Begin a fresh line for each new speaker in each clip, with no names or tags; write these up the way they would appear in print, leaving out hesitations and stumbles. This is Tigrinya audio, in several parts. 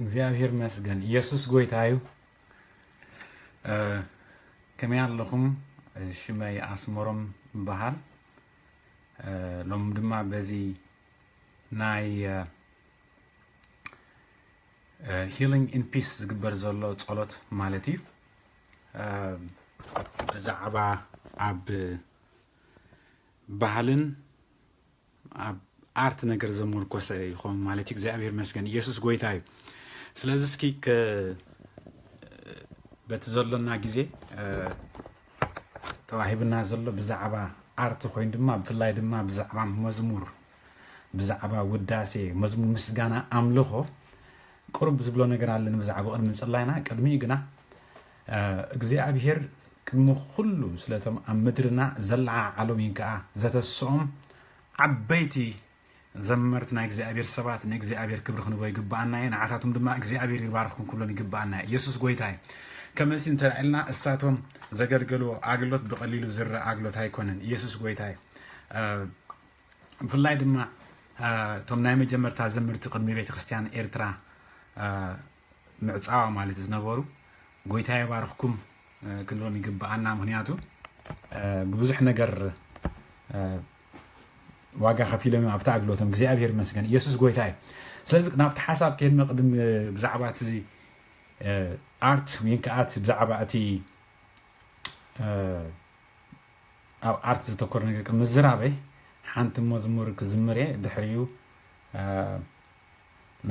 እግዚአብሔር መስገን ኢየሱስ ጎይታዩ ከመያል ለኩም ሽመይ አስመሮም ባህል ሎም ድማ በዚ ናይ healing in peace ዝግበር ዘሎ ጸሎት ማለት እዩ ብዛዕባ ኣብ ባህልን ኣብ አርት ነገር ዘመልኮሰ ይሆን ማለት እግዚአብሔር መስገን ኢየሱስ ጎይታዩ ስለዚህ እስኪ በተዘለና ጊዜ ተዋሂብና ዘሎ ብዛዕባ አርት ኮይን ድማ ብፍላይ ድማ ብዛዕባ መዝሙር ብዛዕባ ውዳሴ መዝሙር ምስጋና አምልኾ ቁርብ ዝብሎ ነገር አለን ብዛዕባ ቅድሚ ጽላይና ቅድሚ ግና እግዚአብሔር ቅድሚ ሁሉ ስለቶም ኣብ ምድርና ዘለዓ ዓለም ይንከዓ ዘተስኦም ዓበይቲ ዘመርትና እግዚአብሔር ሰባት ንእግዚአብሔር ክብር ክንቦ ይግባአና ንዓታቱም ድማ እግዚአብሔር ይባርክኩም ኩሎም ይግባአና ኢየሱስ ጎይታይ ከመሲን ተራዕልና እሳቶም ዘገልገሉ አግሎት በቀሊሉ ዝረ አግሎት አይኮነን ኢየሱስ ጎይታይ ፍላይ ድማ ቶም ናይ መጀመርታ ዘምርት ቅድሚ ቤተ ክርስቲያን ኤርትራ ምዕጻዋ ማለት ዝነበሩ ጎይታይ ይባርክኩም ክንሎም ይግባአና ምክንያቱ ብዙሕ ነገር ዋጋ ከፊሎም ኣብታ አግሎቶም እግዚአብሔር መስገን ኢየሱስ ጎይታይ ስለዚህ ናብቲ ሓሳብ ከሄድ መቅድም ብዛዕባ እዚ አርት ወይንከአት ብዛዕባ እቲ ኣብ አርት ዝተኮር ነገር ምዝራበይ ሓንቲ መዝሙር ክዝምር ድሕሪኡ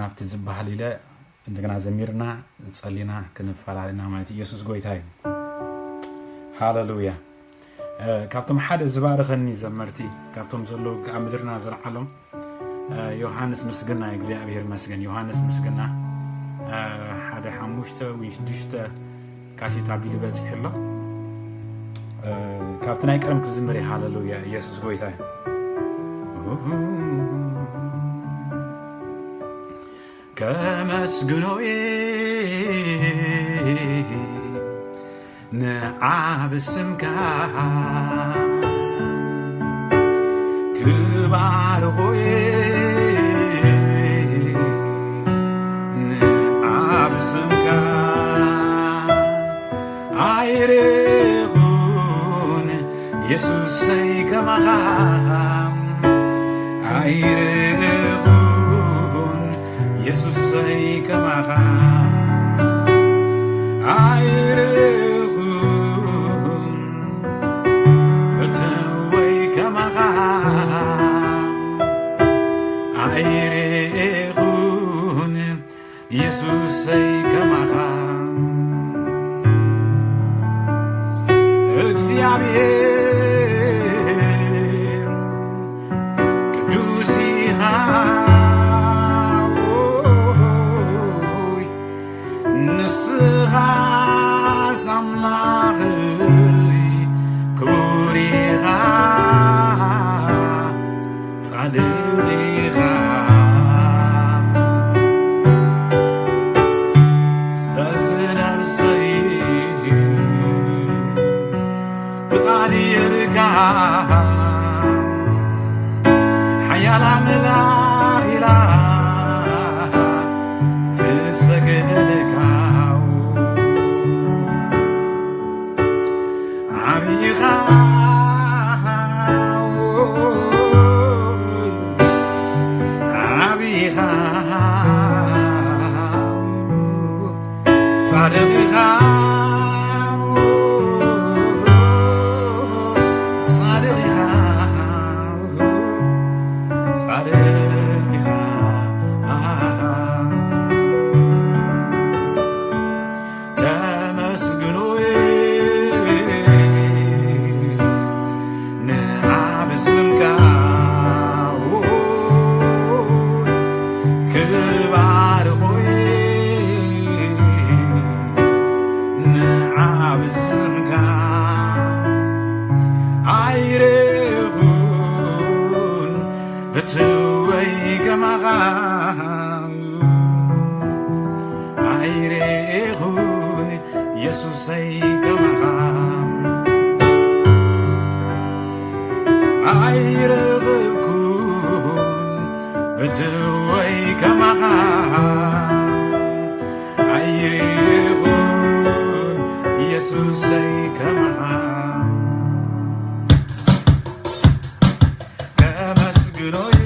ናብቲ ዝበሃል ኢለ እንደገና ዘሚርና ጸሊና ክንፈላልና ማለት ኢየሱስ ጎይታይ ሃሌሉያ ካብቶም ሓደ ዝባረኸኒ ዘመርቲ ካብቶም ዘሎ ኣብ ምድርና ዘለዓሎም ዮሐንስ ምስግና እግዚአብሔር መስገን ዮሐንስ ምስግና ሓደ ሓሙሽተ ወይ ሽዱሽተ ካሴታ ቢልበጽሕሎ ካብቲ ናይ ቀደም ክዝምር ሃሌሉያ ኢየሱስ ጎይታይ ከመስግኖዬ نعبسمك كبار خوي نعبسمك عيرون يسوع سيكما عيرون يسوع سيكما عيرون يسوع سيكما እግዚአብሔር ቅዱስ ሆይ ንስኻ አምላኽ ክቡር ኢኻ ጻድቅ ኢኻ ስለዚህ ነፍሰይ ትቃልየልካ ሓያል አምላኽ ኢላ ትሰግደልካ عبيخا عبيخا صادقها صادقها صادقها كمسجنوي نعبسمك كبار خوي نعبسمك عيرون فتوي كما عيرون يسوع كما عيركون بتوي كما አይሁን ኢየሱሰይ ከመሃ ከመስግኖይ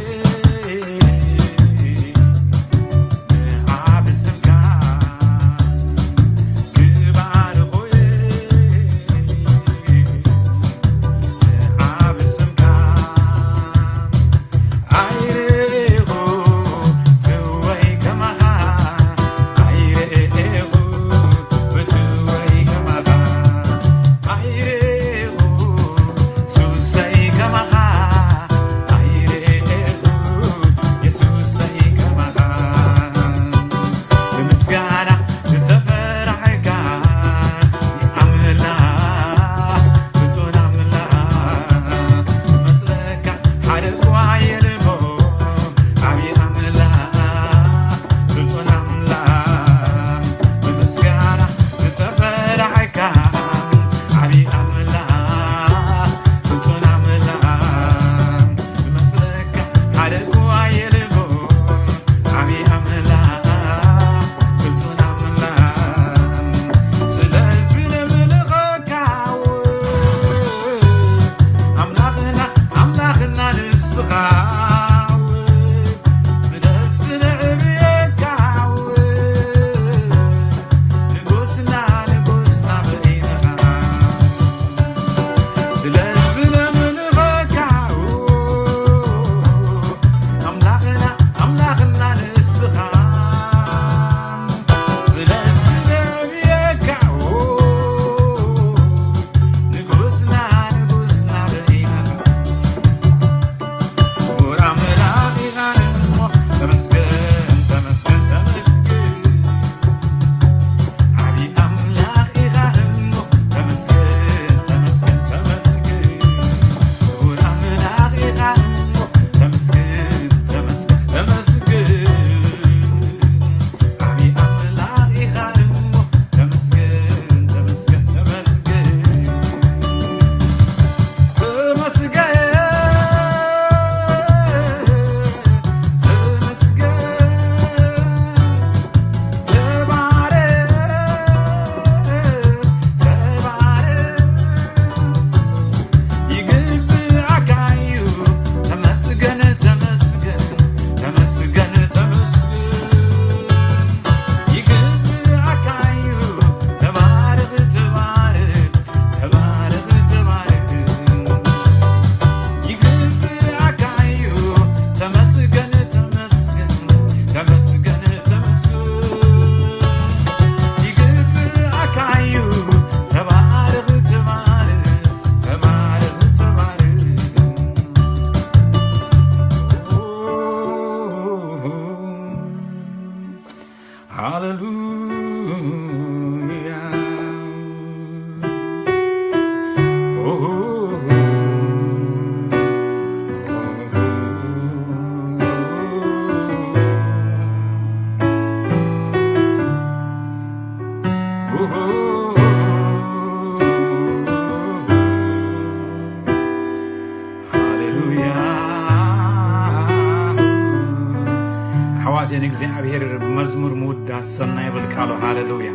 እግዚአብሔር በመዝሙር ሙዳስ ሰናይ በልካሎ ሃሌሉያ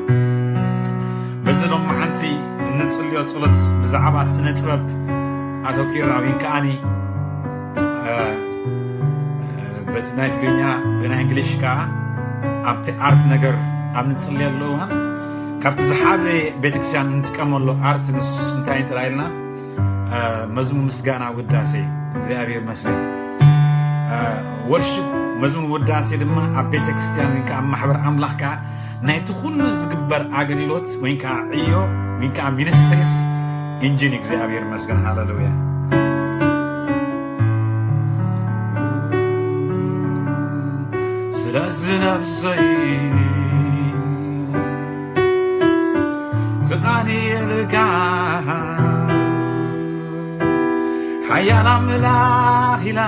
በዘሎም ማዓንቲ እንጽልዮ ጸሎት ብዛዕባ ስነ ጥበብ አተኪራዊ ከአኒ በትናይት ግኛ በናይ እንግሊሽ ካ አብቲ አርት ነገር አምንጽልያለሁ ካብቲ ዝሓበ ቤተክርስቲያን እንትቀመሎ አርት እንታይ እንትራይልና መዝሙር ምስጋና ውዳሴ እግዚአብሔር መስገን ወርሺፕ መዝሙር ውዳሴ ድማ ኣብ ቤተክርስቲያን ወይንካ ኣብ ማሕበር ኣምላኽካ ናይቲ ኩሉ ዝግበር ኣገልግሎት ወይንካ ዕዮ ወይንካ ሚኒስትሪስ እንጂን እግዚአብሔር መስገን ሃሌሉያ ስለዚህ ነፍሰይ ትቃኒልካ ሓያል ኣምላኽ ኢላ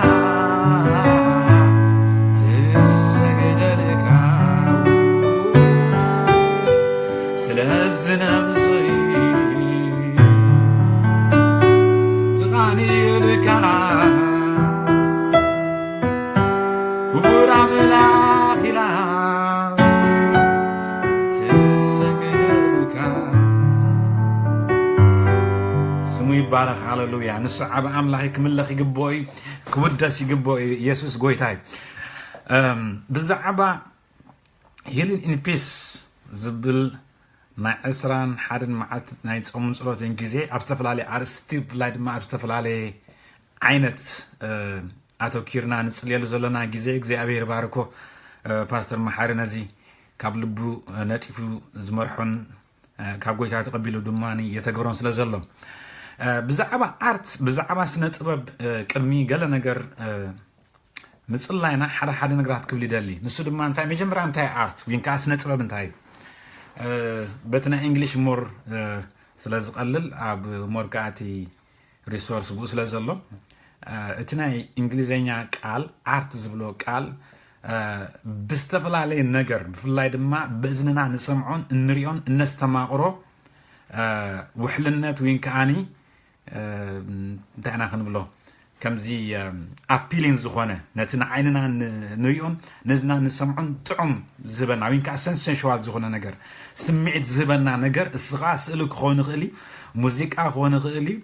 ስለዚህ ነፍሰይ ትቃኒልካ ክቡር ኣምላኽ ኢላ يبارك هاللويا نسعب أملاك كملخ يقبوي كودس يقبوي يسوع قويتاي بالزعبة هيلين إن بيس زبل نا عسران حادن معات نايت أمم صلوات إنجليزي أبستفل عليه أرستي بلايد ما أبستفل عليه عينت أتو كيرنا نسلي لزلنا جزء أبي باركو باستر محار نزي قبل بو نتيفو زمرحون كابويتا تقبلوا دماني يتقبرون سلازلهم بزعبة أرت بزعبة سنة طبب كرمي قال نجر متصلينا حدا نقرأت كبلي دالي نسود ما انتاي مجمرة انتاي أرت وين كاس سنة طبب انتاي بتنا إنجليش مور سلاز قلل أب مور كاتي ريسورس بو سلازلهم اتناي إنجليزينيا قال أرت زبلو قال بستفل عليه النجر بفلاي دما بإذننا نسمعون نريون نستماقرو وحلنات وين كاني انتحنا خنبلو كمزي أبيلين زخونة نتنا عيننا نريون نزنا نسمعون تعم زبنا وين كأسنسن شوال زخونة نجر سمعت زبنا نجر الصغاء سألك خون غلي موسيقى خون غلي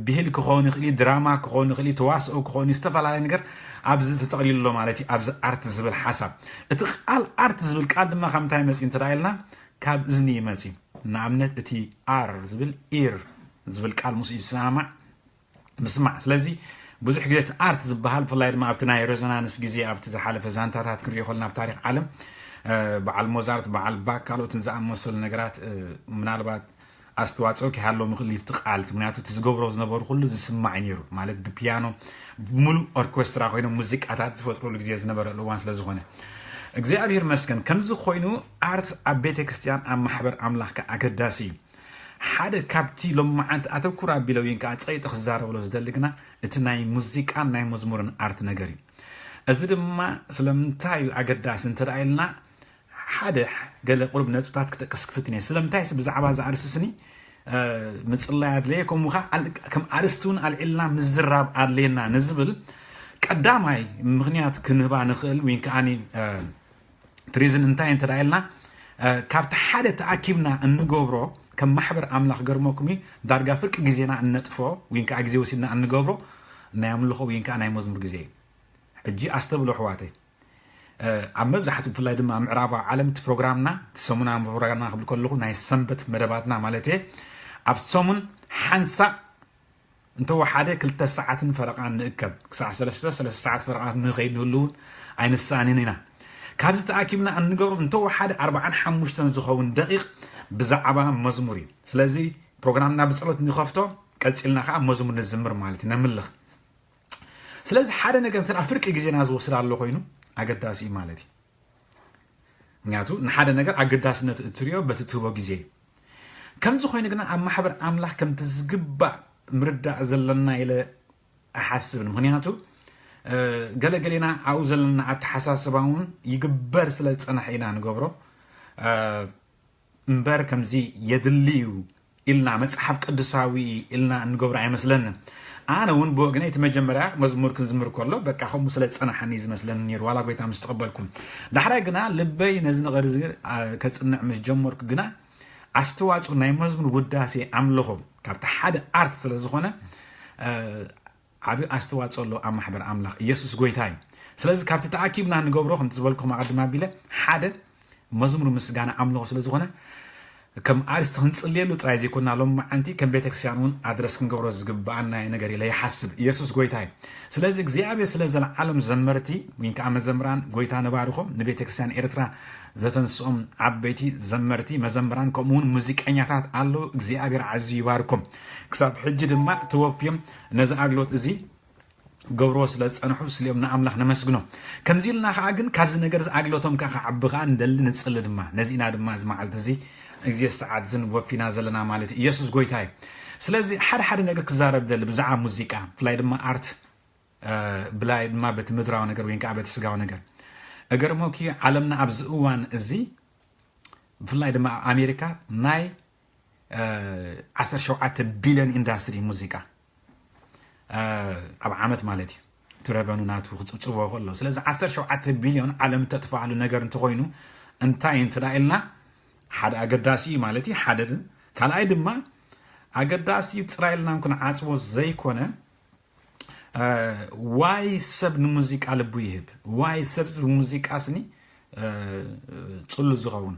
بهلك خون غلي دراما خون غلي تواسق خون يستفل على نجر أبز تقليل له مالتي أبز أرت زبل حسب اتقال أرت زبل قد ما خم تايمس إنترايلنا كاب زني ماتي نعمنت اتي آر زبل إير زبل قال موسيقى سامع بسمع سلازي بزح جديد أرت زبهال فلايد ما أبتناي رزنانس جزء أبتزح على فزانتات هتكري خلنا بتاريخ عالم بعل موزارت بعل باك قالوا تنزع موصل نجارات من البعض أستواتسو كهالو مخلي تقالت مناتو تزجبروز نبور كله زسمع ينيرو مالك ببيانو ملو أوركسترا خوينو موسيقى أتات فترة لجزء نبر لوانس لزخونه جزء أبير مسكن كم زخ خوينو أرت أبيت كستيان أم محبر أملاك كأكداسي حدا كابتي لما أنت أتوكر بلوين كأتأي تخزار ولا زدلقنا اتناي موسيقى ناي مزمورن أرت نجاري أزيد ما سلمتاي أكداس انت رأينا حدا قال قرب نتفتات كسكفتني سلمتاي بزعبا زعرسسني متصليات ليكم وخا كم أرستون العلنا مزراب علينا نزبل قداماي مغنيات كنبا نخل وين كاني تريزن انتاي انت رأينا كابت حدا تأكيبنا النقبرو كم محبر أملاك قرموكمي دارقا فرق جزينا النتفو وين كا جزي وسيدنا النقبرو نعملوخو وين كا ناي مزمر جزي اجي استبلو حواتي عم بزحت في اللايد مع معرفة علم تبرنامجنا تسمونا بروجرامنا قبل كله ناي سنبت مدباتنا مالته أبسمون حنسا انتو حدا كل 9 ساعات فرق عن نكب ساعة 3 ساعات فرق عن نغيد نقولون عين السانيننا كابز تأكيدنا أن نقول انتو حدا 45 زخون دقيق بزعبا مزموري سلازي بروجرامنا بصلت نخافته كتسألنا خا مزمور نزمر مالتي نملخ سلازي حدا نكمل أفريقيا جزينا زوصل على خوينو أقداسي مالتي نعتو نحدا نقر أقداس نتريو بتتوبة جزي كم زخوين قلنا أما حبر أملاح كم تزقب مردع زلنا إلى أحسب مهنياتو قلنا عاوزلنا أتحساس باون يقبر سلة أنا حينا نقبره مبار كم زي يدليو إلنا مسحب قدساوي إلنا نقبر عي مثلا أنا وين بوجنيت مجمرة مزمور كنزمر كله بقى خو مسلة أنا حنيز مثلا نير ولا قويت عم استقبلكم لحرا جنا لبي نزن غير زير كتصنع مش جمر جنا أستواز وناي مزمور وداسي عملهم كابت حدا أرت سلزخونة عبي أستواز الله أم حبر عملخ يسوع قويتاي سلز كابت تأكيدنا نجبرهم تزبلكم عد ما بيله حدا مزمور مسجانا عملهم سلزخونة كم أرست هنصلي له ترايز يكون علوم أنتي كم بيتك سيانون أدرسكم جبرز جبعنا نجاري لا يحسب يسوع قويتاي سلازك زيابي سلاز العالم زمرتي وين كعم زمران قويتان بارخم نبيتك سيان إرترا زتنسوم عبيتي زمرتي مزمران كمون موسيقى أنياتات علو زيابي عزي باركم كسب حجد ما توفيم نزع أغلوت زي جبروس لز أنا حس اليوم نعمل إحنا مسجنه كم زيلنا خاجن كابز نجرز أغلوتهم كعبغان دل نتصل دما نزينا دما زمع التزي إجزي الساعات زن وفي نازلنا مالتي يسوع قويتاي سلازي حد نجر كزارب دل بزع موسيقى فلايد ما أرت بلايد ما بتمدرا ونجر وين كعبت سجا ونجر أجر موكي علمنا أبز أوان زي فلايد ما أمريكا ناي 10 بليون إندستري موسيقى أب عامت مالتي ترافانو ناتو خصوصا كله سلازي 10 بليون علم تتفاعلوا نجر انتخوينو انتاي انترايلنا حدا أقداسي مالتي حدا كالاي دما أقداسي إسرائيل نكون عاصبو زي كونه واي سب الموسيقى على بويهب واي سب الموسيقى أصلي تصل زغون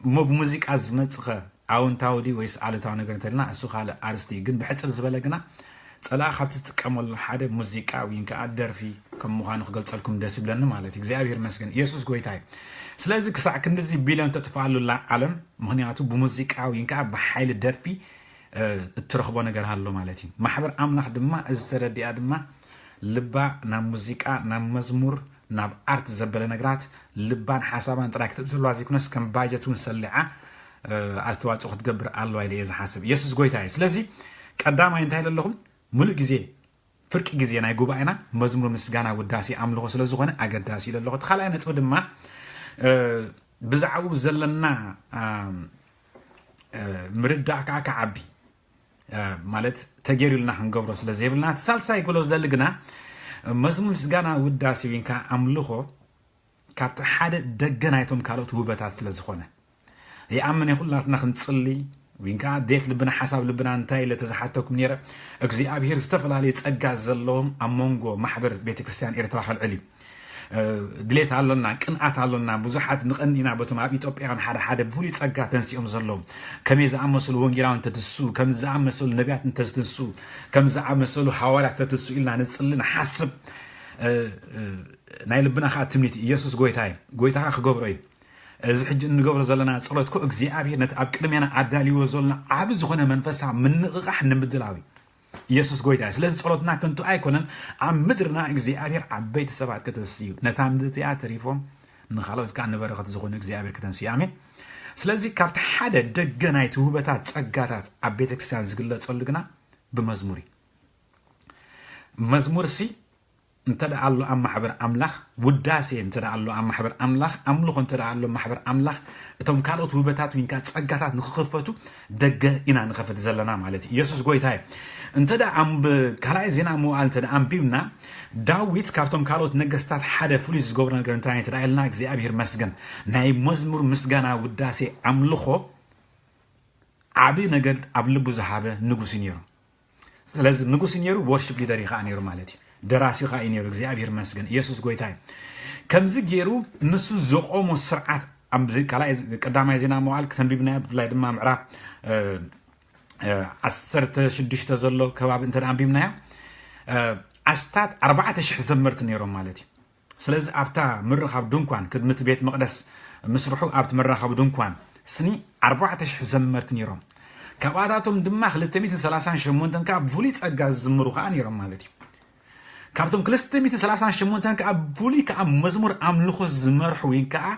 مو بموسيقى أزمتها أون تاودي ويس على تاون قرنتنا السوق على أرستي جن بحث الزبالة صلاة خبت كمل حدا موسيقى وينك أقدر في كم مغاني قلت لكم داسب لنا مالتي إغزابير مسكن يسوس قويتاي سلازك ساعة كندزي بيلون تتفعلوا العالم مهنياتو بموسيقى وينك بحيل الدربي ترخبوا نجار هالو مالتي ما حبر أمنح دما أزردي أدما لبا نام موسيقى نام مزمور نام أرت زبالة نجارات لبان حسابان تراك تقولوا زي كناس كم باجتون سلعة أستوات أخذ جبر الله إلى إذا حسب يسوس قويتاي سلازي قدام ينتهي لهم ملء جزء فرق جزء أنا يجوب أنا مزمور مسجانا وداسي عمله خسلا زخنة أقداسي للغة خلا أنا تقدم ما بزعو زلنا مرد عك عبي مالت تجاري لنا هنجبر خسلا زيبلنا سالسا يقولوا زلقنا مزمور مسجانا وداسي وينك عمله كات حد دجنا يتم كارت هو بتاعت خسلا زخنة يأمن يقول لنا نخنصلي وينكا ديت لبنا حساب لبنا انتاي لتزحتكم نيره اكزي ابير استفل عليه تصقا زلهم امونغو محبر بيت كريستيان ارتراخ العلي دليت علنا قنعات علنا بزحات نقنينا بتم اب ايثيوبيان حدا بفولي تصقا تنسيهم زلهم كميزا امسل وونغيراون تتسو كمزا امسل نبيات تتسو كمزا امسل حوالات تتسو إلنا نصلنا حسب ناي لبنا خاتمنيت يسوس غويتاي خغبروي إذا حج نقبل زلنا صلوات كو إغزابير نتأب كلمينا عدالي وزلنا عبز زخونا منفسها من غح نمدلاوي يسوس قويتاي سلازي صلواتنا كنتو أيكونا عم مدرنا إغزابير عبيت السبعات كتنسيو نتعمد تياتريفهم نخلوت كان نبرغت زخونا إغزابير كتنسيو آمين سلازي كابت حدا دقنا يتوبتات تسقاتات عبيت كريستيان زقلت صلقنا بمزموري مزمور سي انتدى الله أم محبر أملاخ وداسي انتدى الله أم محبر أملاخ أملخ انتدى الله محبر أملاخ اتهم كالوت وبتات وين كانت سقطات نخفتو دقة إنا نخفت زلنا مالتي يسوس قويت هاي انتدى أم كلاي زينا مو انتدى أم بيمنا داويت كافتم كالوت نجستات حدا فلوس جوبرنا قرنتاني تدى الناك زي أبير مسجن ناي مزمور مسجنا وداسي أملخو عبي نقد أبلبو زحابة نقوسينيرو لازم نقوسينيرو worship ليدري خانيرو مالتي دراسي خاينيرو إغزابير مسجن يسوس قويتاي كم زجيرو نسو زقوم السرعات أم زي كلا قدام زينا موال كتنبيبنا بفلاي دما معرا عسرت شدش تزلو كباب انتر أم بيبنا أستات 14 زمرت نيرو مالتي سلاز أبتا مرخب دونكوان كدمت بيت مقدس مسرحو أبت مرخب دونكوان سني 14 زمرت نيرو كباداتهم دماغ لتميت 38 تنكا بفوليت أجاز زمرو خانيرو مالتي كابتم كلستميت 38 تنكا بفولي كأ مزمور أملخو زمرحو وين كأ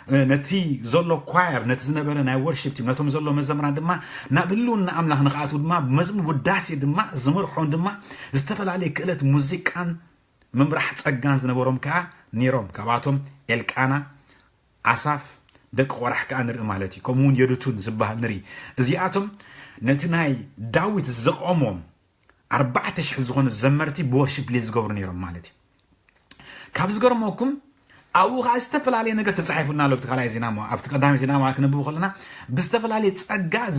نتي زلو كواير نتزنبرنا ناي ورشيب تيم نتوم زلو مزمران دما نابلون نعملها نقاتو دما بمزمور وداسي دما زمرحون دما استفل عليه كلت موزيكان ممرح تصقان زنبروم كأ نيروم كباتم الكانا عصاف دك قرح كأنر مالتي كمون يدتون زبها نري زياتهم نتناي داويت زقومهم 14 زغون الزمرتي بورشيب ليز غورنيرم مالتي كابز غرموكم او غاستفل عليه نغ تصحيفنا لو بتخلاي زينا ما ابتقدام زينا ما كنبو خلنا بستفل عليه تصقا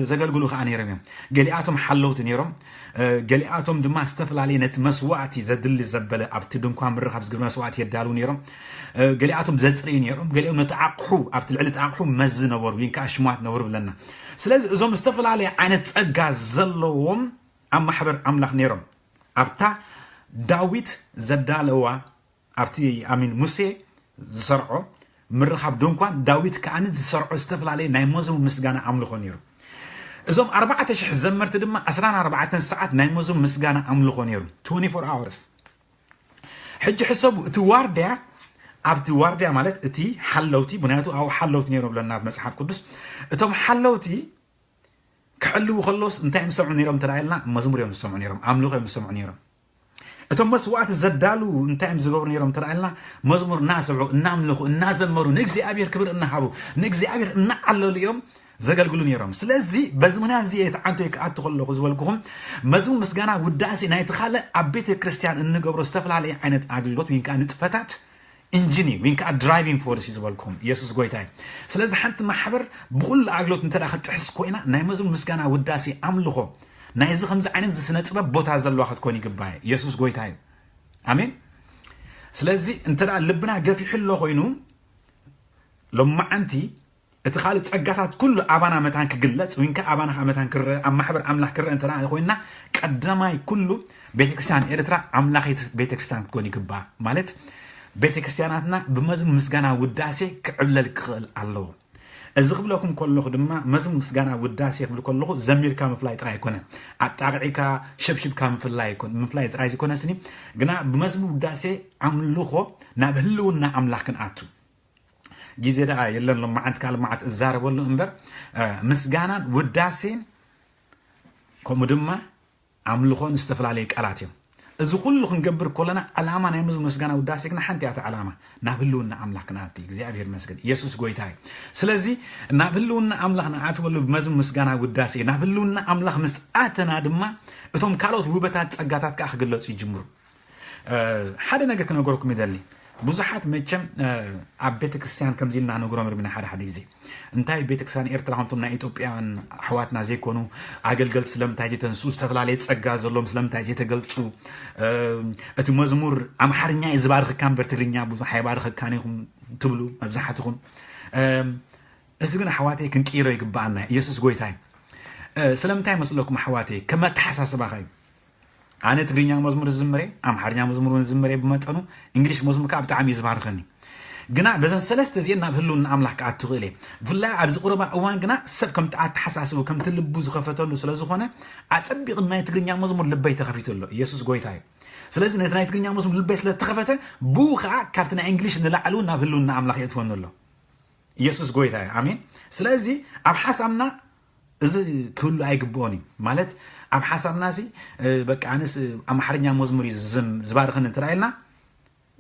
زغلغلو خانيرم غلياتهم حلوت نيرم غلياتهم دما استفل عليه نت مسواتي زدل زبله ابت دنكان مرخبز غير مسواتي يدالو نيرم غلياتهم زصري نيرم غليهم نتعقحو ابت العلت عقحو مزنور وين كاشمات نور بلنا سلاز ازوم استفل عليه عينت تصقا زلوهم أم حبر أملاخ نيرم أبتا داويت زدالوا أبتي أمين موسى زرعو مرخب دونكوان داويت كأنت زرعو استفل عليه نايموزم مسجانا عملو نيرم إزوم 14 زمرت دما 14 ساعات نايموزم مسجانا عملو نيرم 24 hours حج حسب تواردع أبتي واردع مالت أتي حلوتي بنياتو أو حلوت نيرم لنا بمسحاب قدس أتوم حلوتي كحلو خلص انت مسمعون نيرم ترايلنا مزمور يوم مسمعون نيرم عملوه يوم مسمعون نيرم اتم مسوات الزدالو انت مزغور نيرم ترايلنا مزمور ناسبعو ناملخو نازمرو نغزي ابير كبر انحابو نغزي ابير نعلو اليوم زغلغلو نيرم سلازي بزمنا زي يتعنتو يكاتو خلو زولكم مزمور مسغانا وداسي ناي تخاله ابيت كريستيان انغبرو استفل عليه عينت اغلوت وين كان تفتات انجيني وين كا درايفين فورس يزبلكم يسوس غويتاي سلاذ حنت محبر بكل اغلوت انت داخل تحس كوينا ناي مزمور مسغانا وداسي املخو ناي زي خمس عينين زي سنه طبب بوتا زلو واخد كوني غباي يسوس غويتاي امين سلازي انت دا لبنا غفي حلو خوينو لما انتي اتخالت صقاتات كل ابانا متان كغلص وين كا ابانا متان كر ام محبر املاح كر انت دا خوينا قدماي كله ቤተክርስቲያን ኤርትራ አምላኺት ቤተክርስቲያን ኮን ይግባ ማለት ቤተክርስቲያናትና በመዝሙር ምስጋና ውዳሴ ክዕብለል ክእል አለው እዚ ክብለኩም ኮለኹ ድማ መዝሙር ምስጋና ውዳሴ ክብል ኮለኹ ዘሚርካ ምፍላይ ጥራይ ኮነ አጣቅዒካ ሸብሽብካ ምፍላይ ኮነ ምፍላይ ጥራይ ኮነ ስኒ ግና በመዝሙር ውዳሴ አምልኾ ናብ ህልውና አምላኽ ክንአቱ ጊዜ ዳ የለን ለማዓንት ካልማዓት እዛረበሉ እንበር ምስጋናን ውዳሴን ኮም ድማ አምልኾን استفلالي ቃላትም እዚ ሁሉ ክንገብር ኮለና ዓላማ ናይ መዝሙር ምስጋና ውዳሴ ግና ሓንቲ ያተ ዓላማ ናብሉና አምላክና አቲ እግዚአብሔር መስገን ኢየሱስ ጎይታይ ስለዚ ናብሉና አምላክና አትወሉ መዝሙር ምስጋና ውዳሴ ናብሉና አምላክ ምስጣተና ድማ እቶም ካልኦት ውበታት ጸጋታት ካ ክግለጹ ይጅምሩ ሓደ ነገር ከነገርኩም ይደሊ ብዙሓት መቸም ኣብ ቤተክርስቲያን ከምዚልና ንግሮም ርብና ሓደ ግዜ እንታይ ቤተክርስቲያን ኤርትራ ሆንቱም ናይ ኢትዮጵያን ኣሕዋትና ዘይኮኑ ኣገልግል ስለምታይ ተንሱ ዝተፈላልየ ጸጋ ዘሎም ስለምታይ ተገልጹ እቲ መዝሙር ኣምሓርኛ ይዝባርኽ ካምበር ትግርኛ ብዙሕ ኣይባርኽካን ኢኹም ትብሉ መብዛሕትኩም እዚ ግን ኣሕዋቴ ክንቀይሮ ይግባአና ኢየሱስ ጎይታይ ስለምታይ መስለኩም ኣሕዋቴ ከመ ተሓሳስባ ኸይ أنا تقريني مزمور الزمري أم حرني مزمور الزمري بمتانو إنجليش مزمور كاب تعمي زبارخني جنا بزن سلست زين بهلون أملاك عتغلي فلا عبز قربا أوان جنا سب كم تعت حساس وكم تلبوز خفتلو سلازخونه أتصبق ما تقريني مزمور لبيت خفتلو يسوع قويتاي سلاز نتناي تقريني مزمور لبيت لتخفته بوخا كابتن إنجليش نلعلون بهلون أملاك يتونلو يسوع قويتاي آمين سلازي أبحثنا إذا كل أيقبوني مالت أب حسب ناسي بك عنس أم حرنيا مزموري زبارخن انترايلنا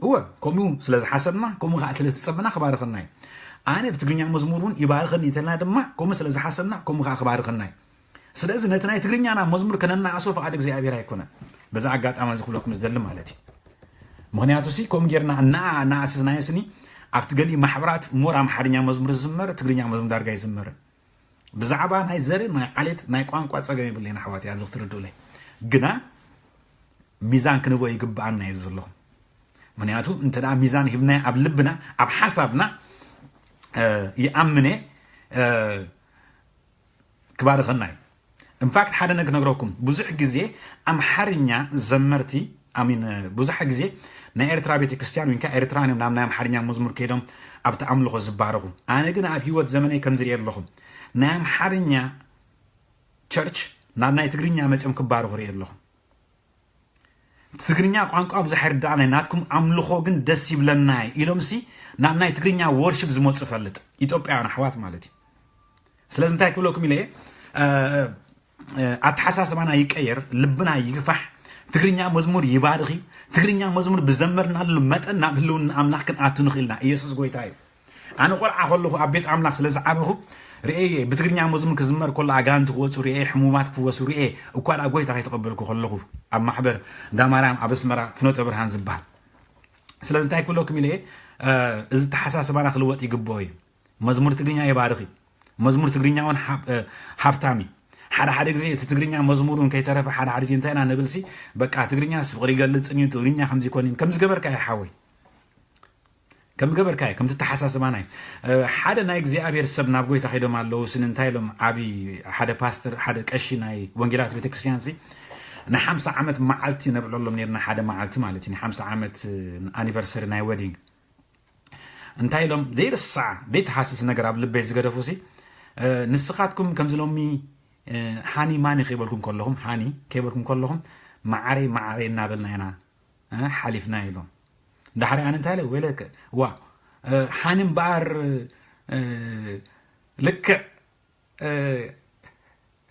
هو كومو سلاز حسبنا كومو قاعد تسبنا خبارخناي أنا بتقرنيا مزمورون يبارخن يتنا دما كومو سلاز حسبنا كومو قاعد خبارخناي سلاز نتناي تقرنيا أنا مزمور كنا عصوف عادك زي أبي رايكونا بس عقاد أمازح لكم زدلم مالتي مهنياتو سي كوم جرنا نا أساسنا يسني أفتقلي محبرات مور أم حرنيا مزمور الزمر تقرنيا مزمور دارجاي زمر بزعبا ناي زري ناي عليت ناي قانقوا صغاي بلينا حواتي عزو تردولي غنا ميزان كنبو يغبانا يزبلو منياتو انت دا ميزان هبنا اب لبنا اب حسابنا يامني كبار خناي ان فاكت حدا نغركم بزح غزي ام حرنيا زمرتي امين بزح غزي نا ኤርትራ ቤተክርስቲያን ወንካ ኤርትራን ምናምን ና አምሐርኛ መዝሙር ከይዶም ኣብ ተአምልኾ ዝባረኹ ኣነ ግን ኣብ ህይወት ዘመነይ ከም ዝሪየ ኣለኹም ናይ አምሐርኛ ቸርች ናብ ናይ ትግርኛ መጽም ክባረኹ ሪየ ኣለኹ ትግርኛ ቋንቋ ብዝሕርዳና ናትኩም አምልኾ ግን ደስ ይብለና ኢሎምሲ ናብ ናይ ትግርኛ ወርሺፕ ዝመጽ ፈልጥ ኢትዮጵያውያን ኣሕዋት ማለት እዩ ስለዚህ እንታይ ክብለኩም ኢለ ኣተሓሳስባና ይቀየር ልብና ይግፋሕ ትግርኛ መዝሙር ይባርኺ ትግርኛ መዝሙር ብዘመርና ለመጠን ናብ ህልውና አምላክ ክንኣቱ ንኽኢልና ኢየሱስ ጎይታይ ኣነ ቆልዓ ከለኹ ኣብ ቤት አምላክ ስለዝዓበኹ ርኤ ብትግርኛ መዝሙር ክዝመር ኮላ ኣጋንት ክወፁ ርኤ ሕሙማት ክወሱ ርኤ እኳል ኣጎይታ ከይተቀበልኩ ከለኹ ኣብ ማሕበር ዳማርያም ኣብ ኣስመራ ፍኖተ ብርሃን ዝባሃል ስለዚ እንታይ ክብለኩም ኢለ እዚ ተሓሳስባና ክልወጥ ይግብኦ እዩ መዝሙር ትግርኛ ይባርኺ መዝሙር ትግርኛ እውን ሃብታሚ ሓደ ግዜ ትግርኛ መዝሙሩን ከይተረፈ ሓደ ግዜ እንታይና ነብልሲ በቃ ትግርኛ ስፍቅር ይገልጽኒ ትግርኛ ከምዚ ኮኒ ከም ዝገበርካ ይሓወይ ከም ገበርካይ ከም ተተሓሳስባና ሓደ ናይ እግዚአብሔር ሰብ ናብ ጎይታ ሄዶም ኣለው ስንንታይሎም ዓቢ ሓደ ፓስተር ሓደ ቀሺ ናይ ወንጌላት ቤተክርስቲያን ሲ ና 50 ዓመት መዓልቲ ነብለሎም ነርና ሓደ መዓልቲ ማለት እዩ 50 ዓመት አኒቨርሰሪ ናይ ዌዲንግ እንታይሎም ዘይርሳ ቤት ሓስስ ነገር ኣብ ልበይ ዝገደፉ ሲ ንስኻትኩም ከም ዝሎሚ ሃኒ ማኒ ከይበልኩም ከለኹም ሃኒ ከይበልኩም ከለኹም ማዓረይ እናበልና ኢና ሓሊፍና ኢሎም دحري أنا تالي ولك وا حانم بار لك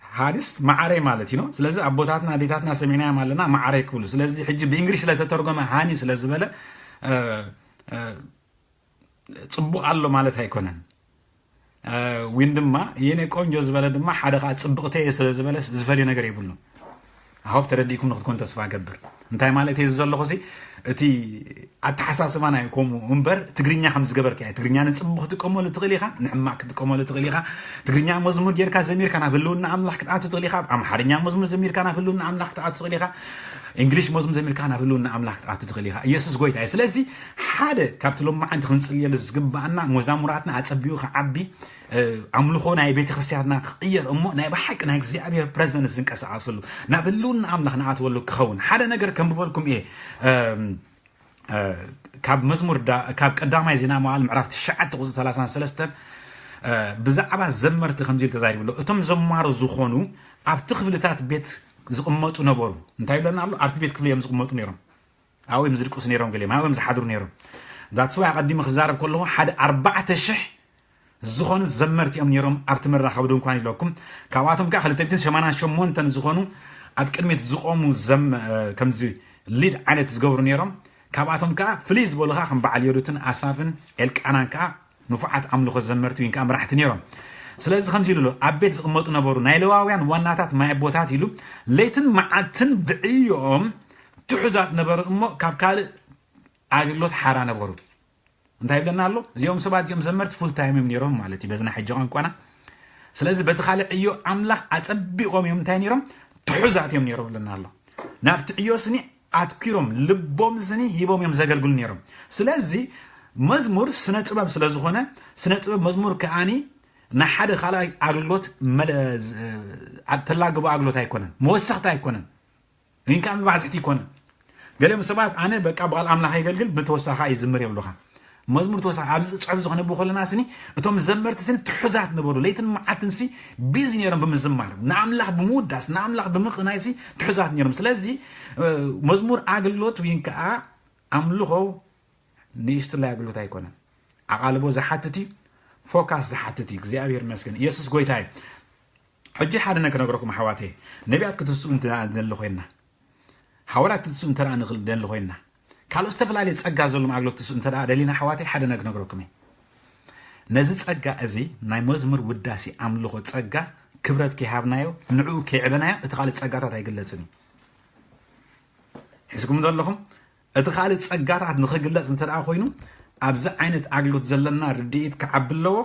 حادث معري مالتي نو سلازي أبوتاتنا ديتاتنا سمعناها مالنا معري كله سلازي حج بإنجليش لا تترجم هاني سلازي بلا تصبوا الله مالت هيكونن ويندما يني كونجوز بلا دما حدا قاعد تصبقتي سلازي بلا زفري نجار يقولون هاو ترديكم ناخذ كون تصفى قبر እንታይ ማለት እዩ ዘለኹ ሲ እቲ ኣተሓሳስባና ይኮም እምበር ትግርኛ ከም ዝገበርካ ትግርኛ ንጽቡቕ ትጥቀመሉ ትኽእል ኢኻ ንሕማቅ ክትጥቀመሉ ትኽእል ኢኻ ትግርኛ መዝሙር ጌርካ ዘሚርካ ናብ ህልውና ኣምላኽ ክትኣቱ ትኽእል ኢኻ ኣምሓርኛ መዝሙር ዘሚርካ ናብ ህልውና ኣምላኽ ክትኣቱ ትኽእል ኢኻ እንግሊሽ መዝሙር ዘሚርካ ናብ ህልውና ኣምላኽ ክትኣቱ ትኽእል ኢኻ ኢየሱስ ጎይታ እዩ ስለዚ ሓደ ካብቲ ሎማዓንቲ ክንጽልየሉ ዝግባአና መዛሙራትና ኣጸቢቑ ክዓቢ ኣምልኾ ናይ ቤተ ክርስቲያንና ክቕየር እሞ ናይ ብሓቂ ናይ እግዚኣብሔር ፕሬዘንስ ዝንቀሳቐሰሉ ናብ ህልውና ኣምላኽ ንኣትወሉ ክኸውን ሓደ ነገር ከምብበልኩም እየ ካብ መዝሙር ካብ ቀዳማይ ዜና መዋዕል ምዕራፍ 9:33 ብዛዕባ ዘመርቲ ከምዚ ኢሉ ተዛሪብሎ እቶም ዘማሩ ዝኾኑ ኣብቲ ክፍልታት ቤት ዝቕመጡ ነበሩ እንታይ ይብለና ኣሎ ኣብቲ ቤት ክፍሊ እዮም ዝቕመጡ ነይሮም ኣብኡ እዮም ዝድቅሱ ነይሮም ገሊኦም ኣብኡ እዮም ዝሓድሩ ነይሮም ዛትስ ዋይ ቀዲሙ ክዛረብ ከለኹ ሓደ 4,000 ዝኾኑ ዘመርቲ እዮም ነይሮም ኣብቲ መራኸቢ ድንኳን ኢለኩም ካብኣቶም ከዓ 288 ዝኾኑ ኣብ ቅድሚት ዝቆሙ ከምዚ ሊድ ዓይነት ዝገብሩ ነይሮም ካብኣቶም ከዓ ፍልይ ዝበሉ ከዓ ከም በዓል የዱትን ኣሳፍን ኤልቃናን ከዓ ንፉዓት ኣምልኾ ዘመርቲ ወይ ከዓ መራሕቲ ነይሮም ስለዚ ከምዚ ኢሉ ኣብ ቤት ዝቕመጡ ነበሩ ናይ ሌዋውያን ዋናታት ማይ ቦታት ኢሉ ለይትን መዓልትን ብዕዮኦም ትሑዛት ነበሩ እሞ ካብ ካልእ ኣገልግሎት ሓራ ነበሩ እንታይ ይብለና ኣሎ እዚኦም ሰባት እዚኦም ዘመርቲ ፉል ታይም እዮም ነይሮም ማለት እዩ በዝና ሕጂ ቋንቋና ስለዚ በቲ ካልእ ዕዮ ኣምላኽ ኣጸቢቖም እዮም እንታይ ነይሮም ትሑዛት እዮም ነይሮም ብለና ኣሎ ናብቲ ዕዮ ስኒ ኣትኪሮም ልቦም ስኒ ሂቦም እዮም ዘገልግሉ ነይሮም ስለዚ መዝሙር ስነ ጥበብ ስለ ዝኾነ ስነ ጥበብ መዝሙር ከኣኒ ናይ ሓደ ካልኣይ ኣገልግሎት ተላግቦ ኣገልግሎት ኣይኮነን መወሰኽቲ ኣይኮነን ግን ከዓ መባዕፅሕቲ ይኮነን ገሊኦም ሰባት ኣነ በቃ ብቓል ኣምላኽ ይገልግል ብተወሳኺ ይዝምር የብሉኻ መዝሙር ተወሳኺ ኣብዚ ፅሑፍ ዝኸነብዎ ከለና ስኒ እቶም ዘመርቲ ስኒ ትሑዛት ነበሩ ለይትን መዓልትን ሲ ቢዚ ነይሮም ብምዝማር ንኣምላኽ ብምውዳስ ንኣምላኽ ብምቕናይ ሲ ትሑዛት ነይሮም ስለዚ መዝሙር ኣገልግሎት ወይ ከዓ ኣምልኾ ንእሽትላይ ኣገልግሎት ኣይኮነን ኣቓልቦ ዝሓትት እዩ ፎካስ ዝሓትት እዩ እግዚኣብሔር ይመስገን ኢየሱስ ጎይታ እዩ ሕጂ ሓደ ነገር ክነግረኩም ኣሕዋተይ ነቢያት ክትስኡ እንተደሊ ኮይንና ሓዋርያት ክትስኡ እንተደኣ ንደሊ ኮይንና ካልኦት ዝተፈላለየ ፀጋ ዘለዎም ኣገልግሎት ክትስኡ እንተደኣ ደሊና ኣሕዋተይ ሓደ ነገር ክነግረኩም እየ ነዚ ፀጋ እዚ ናይ መዝሙር ውዳሴ ኣምልኾ ፀጋ ክብረት ከይሃብናዮ ንዕኡ ከይዕበናዮ እቲ ካልእ ፀጋታት ኣይግለፅን እዩ ሒዝኩም ዘለኹም እቲ ካልእ ፀጋታት ንኽግለፅ እንተደኣ ኮይኑ ኣብዚ ዓይነት ኣገልግሎት ዘለና ርድኢት ክዓቢ ኣለዎ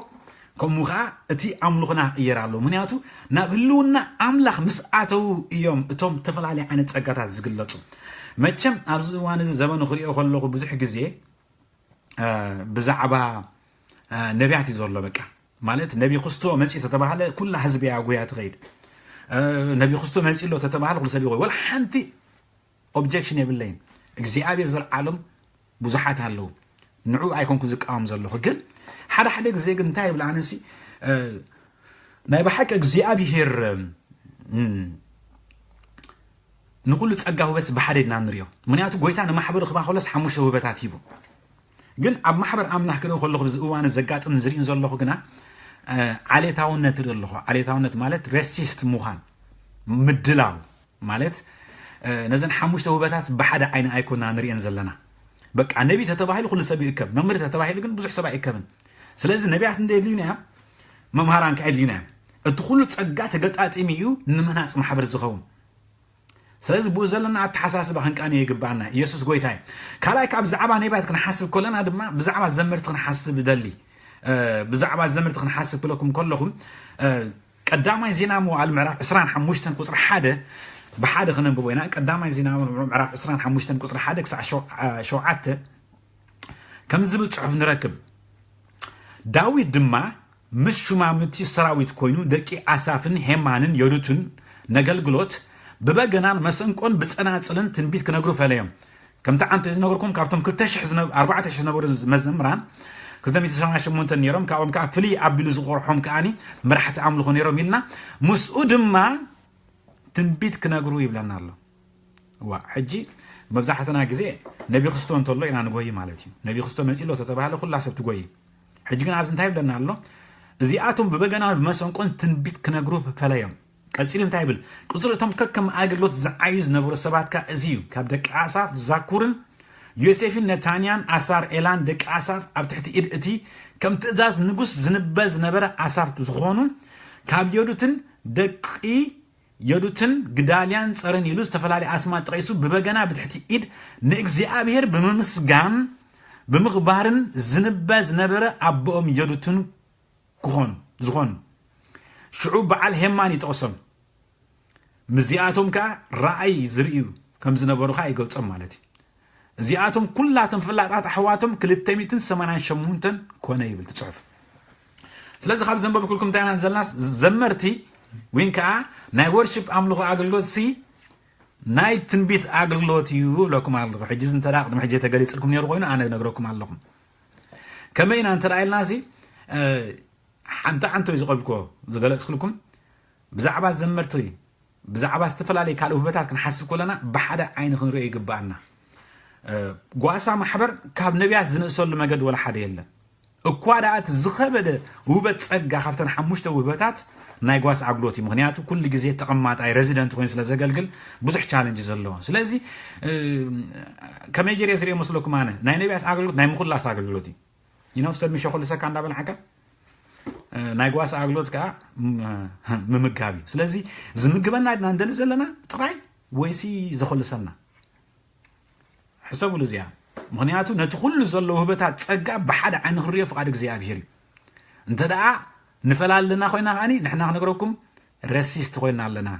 ከምኡ ከዓ እቲ ኣምልኾና ክቕየር ኣለዎ ምክንያቱ ናብ ህልውና ኣምላኽ ምስ ኣተው እዮም እቶም ዝተፈላለየ ዓይነት ፀጋታት ዝግለፁ መቸም ኣብዚ እዋን እዚ ዘመኑ ክሪኦ ከለኹ ብዙሕ ግዜ ብዛዕባ ነቢያት እዩ ዘሎ በቃ ማለት ነቢ ክርስቶ መፂእ ተተባሃለ ኩላ ህዝቢ እያ ጉያ ትኸይድ ነቢ ክርስቶ መፂእ ሎ ተተባሃለ ኩሉ ሰብ ይጎይ ወላ ሓንቲ ኦብጀክሽን የብለይን እግዚኣብሔር ዘለዓሎም ብዙሓት ኣለዉ ንዑ ኣይኮንኩ ዝቃወም ዘለኹ ግን ሓደ ሓደ ግዜ ግን እንታይ ይብል ኣነሲ ናይ ብሓቂ እግዚኣብሔር ንኩሉ ፀጋ ውበት ብሓደ ኢና ንሪኦ ምክንያቱ ጎይታ ንማሕበር ክባኸሎስ 5 ውበታት ሂቡ ግን ኣብ ማሕበር ኣምላኽ ክሪኦ ከለኹ ብዚ እዋን ዘጋጥም ዝርእን ዘለኹ ግና ዓሌታውነት ርኢ ኣለኹ ዓሌታውነት ማለት ሬሲስት ምዃን ምድላው ማለት ነዘን 5 ውበታት ብሓደ ዓይኒ ኣይኮና ንሪአን ዘለና በቃ ነቢ ተተባሂሉ ኩሉ ሰብ ይእከብ መምህር ተተባሂሉ ግን ብዙሕ ሰብ ኣይእከብን ስለዚ ነቢያት እንደድልዩና እዮም መምሃራን ከዓ ድልዩና እዮም እቲ ኩሉ ፀጋ ተገጣጢሚ እዩ ንመናፅ ማሕበር ዝኸውን ስለዚ ብኡ ዘለና ኣተሓሳስባ ክንቃንዮ ይግባአና ኢየሱስ ጎይታ እዩ ካልኣይ ካብ ብዛዕባ ነቢያት ክንሓስብ ከለና ድማ ብዛዕባ ዘመርቲ ክንሓስብ ደሊ ብዛዕባ ዘመርቲ ክንሓስብ ክለኩም ከለኹም ቀዳማይ ዜና መዋዕል ምዕራፍ 25 ቁፅሪ 1 بحاجة خلينا نبوينا قدامي زينا معرف 25 قصر حدا كسع شوعته كم زبل صحف نركب داوود دما مش شو ما متي سراويت كوينو دقي اسافن هيمانن يودتون نغلغلوت ببغنان مسنقون بصناصلن تنبيت كنغرو فليم كم تا انت نغركم كابتم 4000 نبر مزمران كدام يتشانش نيرم كاوم كا فلي ابيلو زقرحوم كاني مرحت عملو نيرم يلنا مسعود ما تنبيت كنغرو يبلنا الله وا حجي مبزحتنا غزي نبي خستو انتلو انا نغوي مالتي نبي خستو مسيلو تتباهله كل حسب تغوي حجي كن ابز انتاي بلنا الله زياتهم ببغنا بمسنقون تنبيت كنغرو فلايم قصيل انتاي بل قصرتهم ككم اغلوت زعايز نبر سبات كا ازيو كاب دق عصاف زاكورن يوسفين نتانيان اثار اعلان دق عصاف اب تحت ادتي كم تزاز نغوس زنبز نبره عصاف زخونو كاب يودتن دقي የዱትን ግዳልያን ጸረን ይሉ ተፈላሊ አስማት ጠይሱ በበገና በትሕቲ ኢድ ንእግዚአብሔር በመምስጋን በምግባርን ዝንበዝ ነበረ አቦም የዱትን ዝኾኑ ሽዑ በዓል ሄማን ይጠቅሶም ምዚአቶም ካ ራእይ ዝርእዩ ከም ዝነበሩ ካ ይገልጾም ማለት እዚአቶም ኩላቶም ፍላጣት አሕዋቶም 288 ኮነ ይብል ትጽሑፍ ስለዚ ካብ ዘንበብ ኩልኩም ታይና ዘልናስ ዘመርቲ ወይን ከዓ ናይ ወርሺፕ አምልኾ አገልግሎት ሲ ናይ ትንቢት አገልግሎት እዩ ብለኩም ኣለኹ ሕጂ እንተዳ ቅድሚ ሕጂ ተገሊጽልኩም ነይሩ ኮይኑ ኣነ ነግረኩም ኣለኹ ከመይና እንተዳይልና ሲ ሓንቶ ዝቀብልኮ ዝገለጽልኩም ብዛዕባ ዘመርቲ ብዛዕባ ዝተፈላለዩ ካልእ ውህበታት ክንሓስብ ከለና ብሓደ ዓይኒ ክንሪኦ ይግባአና ጓሳ ማሕበር ካብ ነቢያት ዝንእሰሉ መገድ ወላ ሓደ የለን እኳ ዳኣት ዝኸበደ ውህበት ጸጋ ካብተን ሓሙሽተ ውህበታት ናይ ጓሳ አገልግሎት ምክንያቱ ኩሉ ግዜ ተቀማጣይ ሬዚደንት ኮይኑ ስለ ዘገልግል ብዙሕ ቻሌንጅ ዘለዎ ስለዚ ከመይ ጌርየ ዝሪኦ መስለኩም ኣነ ናይ ነቢያት አገልግሎት ናይ ምኹላስ አገልግሎት እዩ ይኖ ሰብ ምሸኹልሰካ እንዳበልዓካ ናይ ጓሳ አገልግሎት ከዓ ምምጋቢ ስለዚ ዝምግበና ድና እንደን ዘለና ጥራይ ወይሲ ዝኹልሰና حسبوا لزيا مغنياتو نتخلو زلو هبتا تصقا بحد عين خريه فقاد እግዚአብሔር انت دعا نفلال لنا خوينا غاني نحنا نغركم رسيست خوينا لنا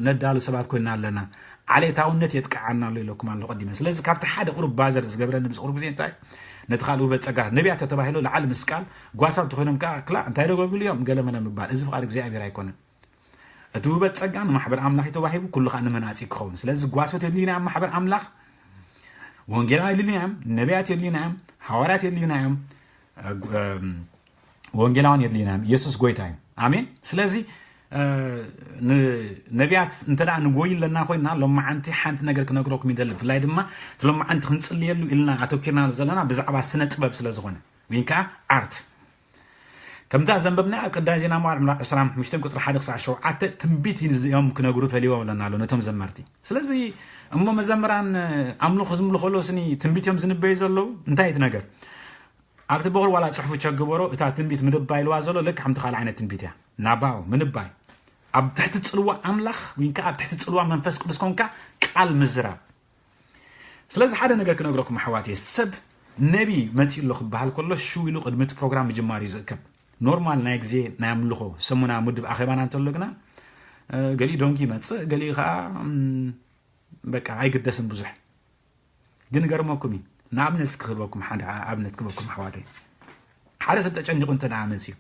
ندالو سبات خوينا لنا عليتاونت يتقعنا لكم على قديمه ስለዚህ ካብቲ ሓደ ቁርብ ባዘር ዝገብረን ብዝቁር ግዜ እንታይ ነትኻሉ በጸጋ ነቢያት ተባሂሉ ለዓለም መስቃል ጓሳብ ተኾይኖም ካ ክላ እንታይ ደጎግሉ እዮም ገለመነ ምባል እዚ ፍቃድ እግዚአብሔር አይኮነን እቲ በጸጋ ማሕበር አምላኽ ተባሂቡ ኩሉ ኻን መናጺ ክኸውን ስለዚህ ጓሶት የሊና ማሕበር አምላኽ ወንጌላዊ የሊናም ነቢያት የሊናም ሐዋርያት የሊናም ወንጌላውን የሊናም ኢየሱስ ጎይታዬ አሜን ስለዚህ ነቢያት እንተዳ ንጎይለና ኮይና ለማዓንቲ ሓንቲ ነገር ክነግረኩም ይደል ፍላይ ድማ ለማዓንቲ ክንጽልየሉ ኢልና አተኪርና ዘለና ብዛዕባ ስነ ጥበብ ስለዝኾነ ወይንካ አርት ከምታ ዘንበብና ቅዳይ ዜና መዋዕል 15 ቁጥር 1-7 ትንቢት ይዝዮም ክነግሩ ፈልዮም ለና አለ ነቶም ዘመርቲ ስለዚህ እሞ መዘምራን አምልኾ ዝምልኾሎ ስኒ ትንቢትዮም ዝንበይ ዘለው እንታይት ነገር ኣብቲ በቕል ዋላ ጽሑፉ ቸግበሮ እታ ትንቢት ምድባይ ልዋ ዘሎ ልክ ሓምቲ ካልእ ዓይነት ትንቢት እያ ናባው ምንባይ ኣብ ትሕቲ ጽልዋ አምላኽ ወይንካ ኣብ ትሕቲ ጽልዋ መንፈስ ቅዱስ ኮንካ ቃል ምዝራብ ስለዚ ሓደ ነገር ክነግረኩም ኣሕዋትየ ሰብ ነቢ መጺኡ ኣሎ ክበሃል ከሎ ሽው ኢሉ ቅድሚ እቲ ፕሮግራም ምጅማር እዩ ዝእከብ ኖርማል ናይ ግዜ ናይ ኣምልኾ ሰሙና ምድብ ኣኼባና እንተሎ ግና ገሊኡ ዶንኪ ይመጽእ ገሊኡ ከዓ በቃ አይገደስም ብዙሕ ግን ገርመኩም ንኣብነት ክህበኩም ሓደ ኣብነት ክህበኩም ኣሕዋትየ ሓደ ሰብ ተጨኒቑ እንተደኣ መጺኡ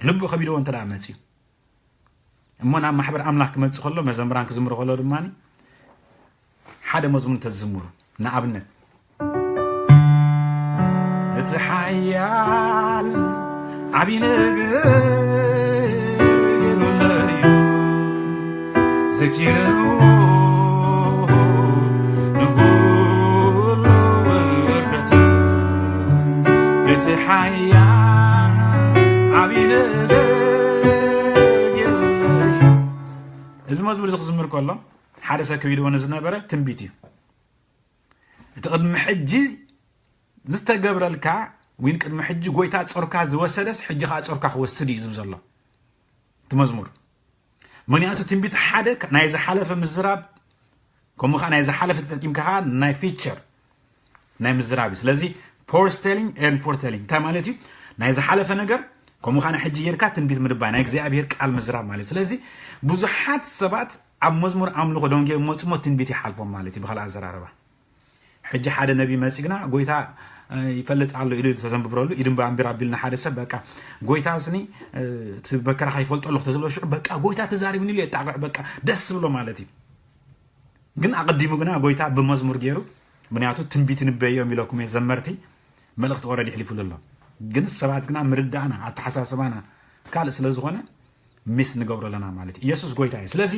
ልቡ ከቢድዎ እንተደኣ መጺኡ እሞ ናብ ማሕበር አምላኽ ክመጽእ ከሎ መዘምራን ክዝምሩ ከሎ ድማኒ ሓደ መዝሙር ተዝምሩ ንኣብነት እቲ ሓያል ዓብይ ነገር የብለዩ ዘኪርዎ ንኹሉ ውርደት እቲ ሓያል ዓብይ ነገር እዚ መዝሙር ዝኽዝምር ከሎ ሓደ ሰብ ከቢድዎ ንዝነበረ ትንቢት እዩ እቲ ቅድሚ ሕጂ ዝተገብረልካ ወይን ቅድሚ ሕጂ ጎይታ ጾርካ ዝወሰደስ ሕጂ ከዓ ጾርካ ክወስድ እዩ ዝብል ዘሎ እቲ መዝሙር ምክንያቱ ትንቢት ሓደ ናይ ዝሓለፈ ምዝራብ ከምኡ ከዓ ናይ ዝሓለፈ ተጠቂምካ ናይ ፊቸር ናይ ምዝራብ ስለዚ ፎርስቴሊንግ ኤንድ ፎርቴሊንግ እንታይ ማለት እዩ ናይ ዝሓለፈ ነገር ከምኡ ከዓ ሕጂ ጌርካ ትንቢት ምድባይ ናይ እግዚአብሔር ቃል ምዝራብ ማለት ስለዚ ብዙሓት ሰባት ኣብ መዝሙር አምልኾ ደንጌ መጽሞ ትንቢት ይሓልፎም ማለት እዩ ብኻልእ ኣዘራረባ ሕጂ ሓደ ነቢ መጺግና ጎይታ ይፈልጥ ኣሎ ኢሉ ተዘንብብረሉ ኢድንባ ኣንቢራ ቢልና ሓደ ሰብ በቃ ጎይታ ስኒ በከራኻ ይፈልጦ ኣለኹ ተዝብሎ ሽዑ በቃ ጎይታ ተዛሪብኒ ኢሉ የጣቅዕ በቃ ደስ ብሎ ማለት እዩ ግን ኣቐዲሙ ግና ጎይታ ብመዝሙር ገይሩ ምክንያቱ ትንቢት ንበዮም ኢለኩም ዘመርቲ መልእኽቲ ኦረዲ ይሕሊፉሉ ኣሎ ግን ሰባት ግና ምርዳእና ኣተሓሳስባና ካልእ ስለ ዝኾነ ሚስ ንገብሮ ኣለና ማለት ኢየሱስ ጎይታ እዩ ስለዚ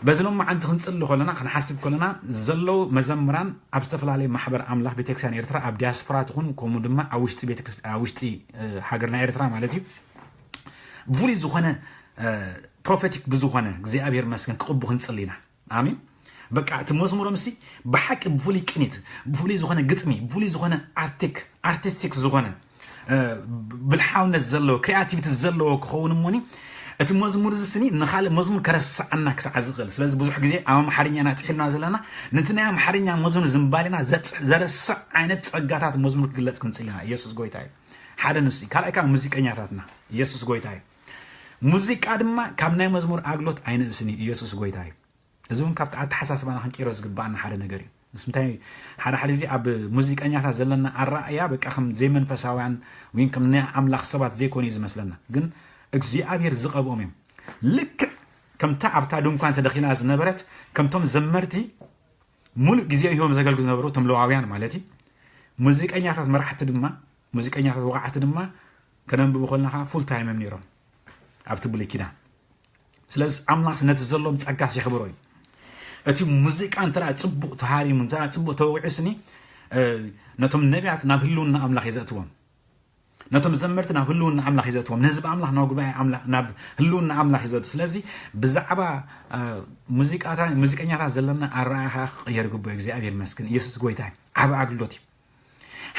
በዚ ሎማዓንቲ ክንጽሊ ከለና ክንሓስብ ከለና ዘለው መዘምራን ኣብ ዝተፈላለዩ ማሕበር አምላኽ ቤተክርስቲያን ኤርትራ ኣብ ዲያስፖራ ትኹን ከምኡ ድማ ኣብ ውሽጢ ቤተክርስቲያን ኣብ ውሽጢ ሃገርና ኤርትራ ማለት እዩ ብፍሉይ ዝኾነ ፕሮፌቲክ ብዝኾነ እግዚኣብሔር መስገን ክቕቡ ክንጽሊና ኣሚን በቃ እቲ መዝሙሮም ሲ ብሓቂ ብፍሉይ ቅኒት ብፍሉይ ዝኾነ ግጥሚ ብፍሉይ ዝኾነ አርቲስቲክ ዝኾነ ብልሓውነት ዘለዎ ክሪኤቲቪቲ ዘለዎ ክኸውን እሞኒ እቲ መዝሙር ዝስኒ ንኻልእ መዝሙር ከረስዓና ክሳዕ ዝኽእል ስለዚ ብዙሕ ግዜ ኣብ ኣምሓርኛና ፅሒልና ዘለና ነቲ ናይ ኣምሓርኛ መዝሙር ዝምባልና ዘረስዕ ዓይነት ፀጋታት መዝሙር ክግለፅ ክንፅልና ኢየሱስ ጎይታ እዩ ሓደ ንሱ ካልኣይ ካብ ሙዚቀኛታትና ኢየሱስ ጎይታ እዩ ሙዚቃ ድማ ካብ ናይ መዝሙር ኣግሎት ኣይንእስኒ ኢየሱስ ጎይታ እዩ እዚ እውን ካብቲ ኣተሓሳስባና ክንቀይሮ ዝግባአና ሓደ ነገር እዩ እስምታይ ሓደ ግዜ ኣብ ሙዚቀኛታት ዘለና ኣረኣያ በቃ ከም ዘይመንፈሳውያን ወይ ከም ናይ ኣምላኽ ሰባት ዘይኮኑ ዝመስለና ግን እግዚአብሔር ዝቐብኦም እዮም ልክ ከምታ ኣብታ ድንኳን ተደኺና ዝነበረት ከምቶም ዘመርቲ ሙሉእ ግዜ እዮም ዘገልግሉ ዝነበሩ ቶም ለዋውያን ማለት እዩ ሙዚቀኛታት መራሕቲ ድማ ሙዚቀኛታት ወቃዕቲ ድማ ከነንብብ ከለና ፉል ታይም እዮም ነይሮም ኣብቲ ብሉይ ኪዳን ስለዚ ኣምላኽ ነቲ ዘሎም ፀጋስ ይኽብሮ እዩ እቲ ሙዚቃ እንተራ ፅቡቕ ተሃሪሙ እንተራ ፅቡቕ ተወቂዑስኒ ነቶም ነቢያት ናብ ህልውና ኣምላኽ ይዘእትዎም ነቶም ዘመርቲ ናብ ህልውና ኣምላኽ ይዘእትዎም ነህዝቢ ኣምላኽ ናብ ጉባኤ ናብ ህልውና ኣምላኽ ይዘእቱ ስለዚ ብዛዕባ ሙዚቀኛታት ዘለና ኣረኣኻ ክቕየር ግቡእ እግዚኣብሔር መስክን ኢየሱስ ጎይታ ዓብ ኣግልሎት እዩ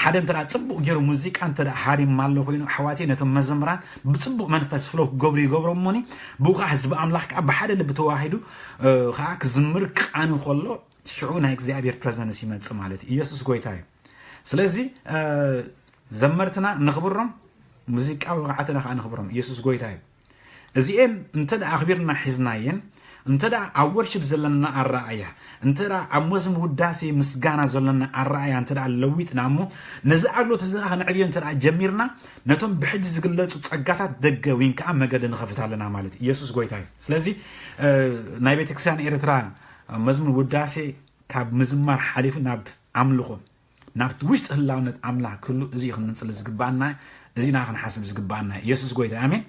ሓደ እንተራ ፅቡቕ ገይሩ ሙዚቃ እንተዳ ሃሪም ኣሎ ኮይኑ ኣሕዋቴ ነቶም መዘምራን ብፅቡቕ መንፈስ ፍለው ክገብሩ ይገብሮሞኒ ብኡ ከዓ ህዝቢ ኣምላኽ ከዓ ብሓደ ልቢ ተዋሂዱ ከዓ ክዝምር ክቃኒ ከሎ ሽዑ ናይ እግዚኣብሔር ፕረዘንስ ይመፅእ ማለት እዩ ኢየሱስ ጎይታ እዩ ስለዚ ዘመርትና ንኽብሮም ሙዚቃዊ ወቃዕትና ከዓ ንኽብሮም ኢየሱስ ጎይታ እዩ እዚአን እንተዳ ኣኽቢርና ሒዝናየን እንተዳ ኣብ ወርሽብ ዘለና ኣረኣያ እንተዳ ኣብ መዝሙር ውዳሴ ምስጋና ዘለና ኣረኣያ እንተዳ ለዊጥና እሞ ነዚ ኣግሎት እዚና ክንዕብዮ እንተዳ ጀሚርና ነቶም ብሕጂ ዝግለፁ ፀጋታት ደገ ወይ ከዓ መገዲ ንኸፍት ኣለና ማለት ኢየሱስ ጎይታ እዩ ስለዚ ናይ ቤተክርስትያን ኤርትራ መዝሙር ውዳሴ ካብ ምዝማር ሓሊፉ ናብ ኣምልኾ ናብቲ ውሽጢ ህላውነት ኣምላኽ ክህሉ እዚ ክንፅሊ ዝግባአና እዚና ክንሓስብ ዝግባአና ኢየሱስ ጎይታ ኣሜን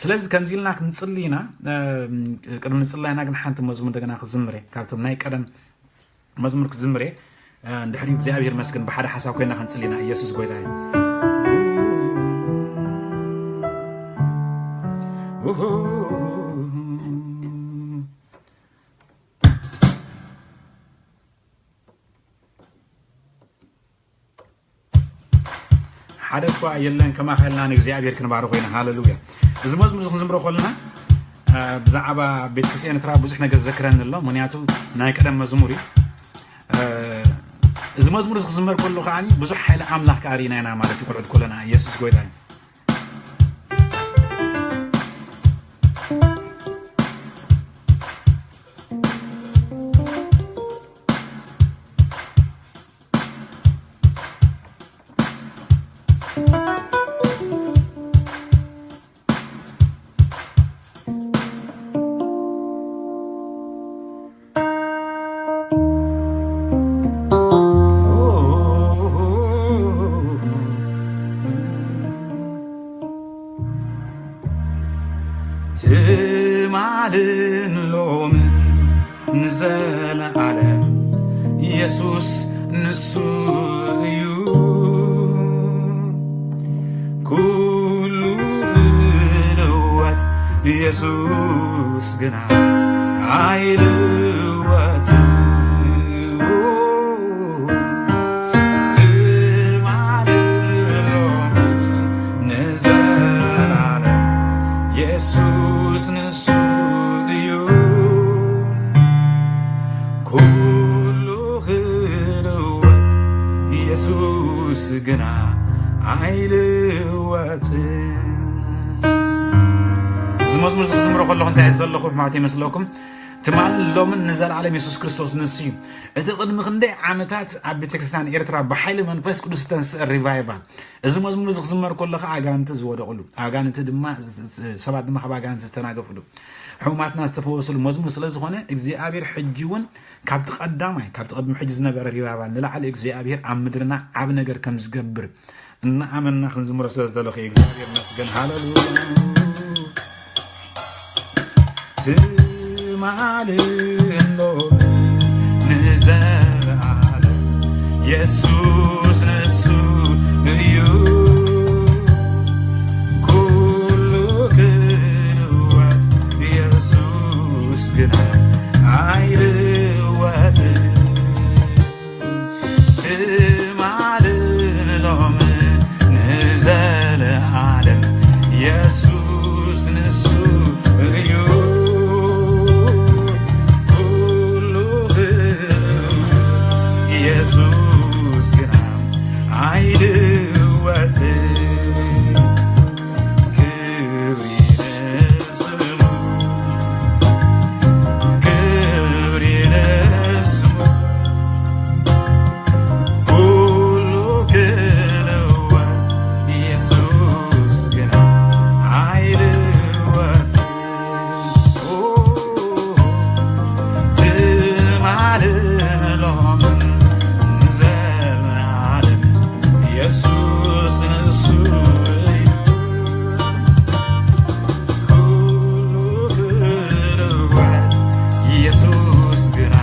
ስለዚ ከምዚ ኢልና ክንፅሊና ቅድሚ ንፅላይና ግን ሓንቲ መዝሙር እንደገና ክዝምረ ካብቶም ናይ ቀደም መዝሙር ክዝምረ እንድሕሪኡ እግዚኣብሔር መስግን ብሓደ ሓሳብ ኮይና ክንፅሊና ኢየሱስ ጎይታ እዩ ሓደ እኳ የለን ከማ ኸልና ንእግዚኣብሔር ክንባርኾ ኢና ሃሌሉያ እዚ መዝሙር ክንዝምሮ ከለና ብዛዕባ ቤተክርስትያን ኤርትራ ብዙሕ ነገር ዘክረን ኣሎ ምክንያቱ ናይ ቀደም መዝሙር እዩ እዚ መዝሙር ክዝመር ከሎ ከዓኒ ብዙሕ ሓይሊ ኣምላኽ ከዓ ርኢና ኢና ማለት እዩ ቆልዑት ከለና ኢየሱስ ጎይታ እዩ ትማልን ሎምን ንዘለዓለም ኢየሱስ ንሱ እዩ ኩሉ ክልወጥ ኢየሱስ ግና ኣይልወጥን ኢየሱስ ንሱ እዩ ኩሉ ክልወጥ ኢየሱስ ግና ኣይልወጥን እዚ መዝሙር ዝክዝምሮ ከለኹ እንታይ እዩ ዘለኹ ሕማት ይመስለኩም ትማልን ሎምን ንዘለዓለም ኢየሱስ ክርስቶስ ንሱ እዩ እቲ ቅድሚ ክንደይ ዓመታት ኣብ ቤተክርስትያን ኤርትራ ብሓይሊ መንፈስ ቅዱስ ተንስእ ሪቫይቫል እዚ መዝሙር ዝክዝመር ከሎ ከዓ ኣጋንንቲ ዝወደቕሉ ኣጋንንቲ ድማ ሰባት ድማ ካብ ኣጋንንቲ ዝተናገፍሉ ሕሙማትና ዝተፈወስሉ መዝሙር ስለ ዝኾነ እግዚኣብሔር ሕጂ እውን ካብቲ ቀዳማይ ካብቲ ቅድሚ ሕጂ ዝነበረ ሪቫይቫል ንላዕሊ እግዚኣብሔር ኣብ ምድርና ዓብ ነገር ከም ዝገብር እናኣመንና ክንዝምሮ ስለ ዝደለኹ እግዚኣብሔር መስገን ሃሌሉያ ትማልን ሎምን ንዘለዓለም ኢየሱስ ንሱ እዩ ኩሉ ክልወጥ ኢየሱስ ግና ኣይልወጥን ትማልን ሎምን ንዘለዓለም ኢየሱስ ንሱ ኢየሱስ ንሱ ኩሉ ክልወት ኢየሱስ ግና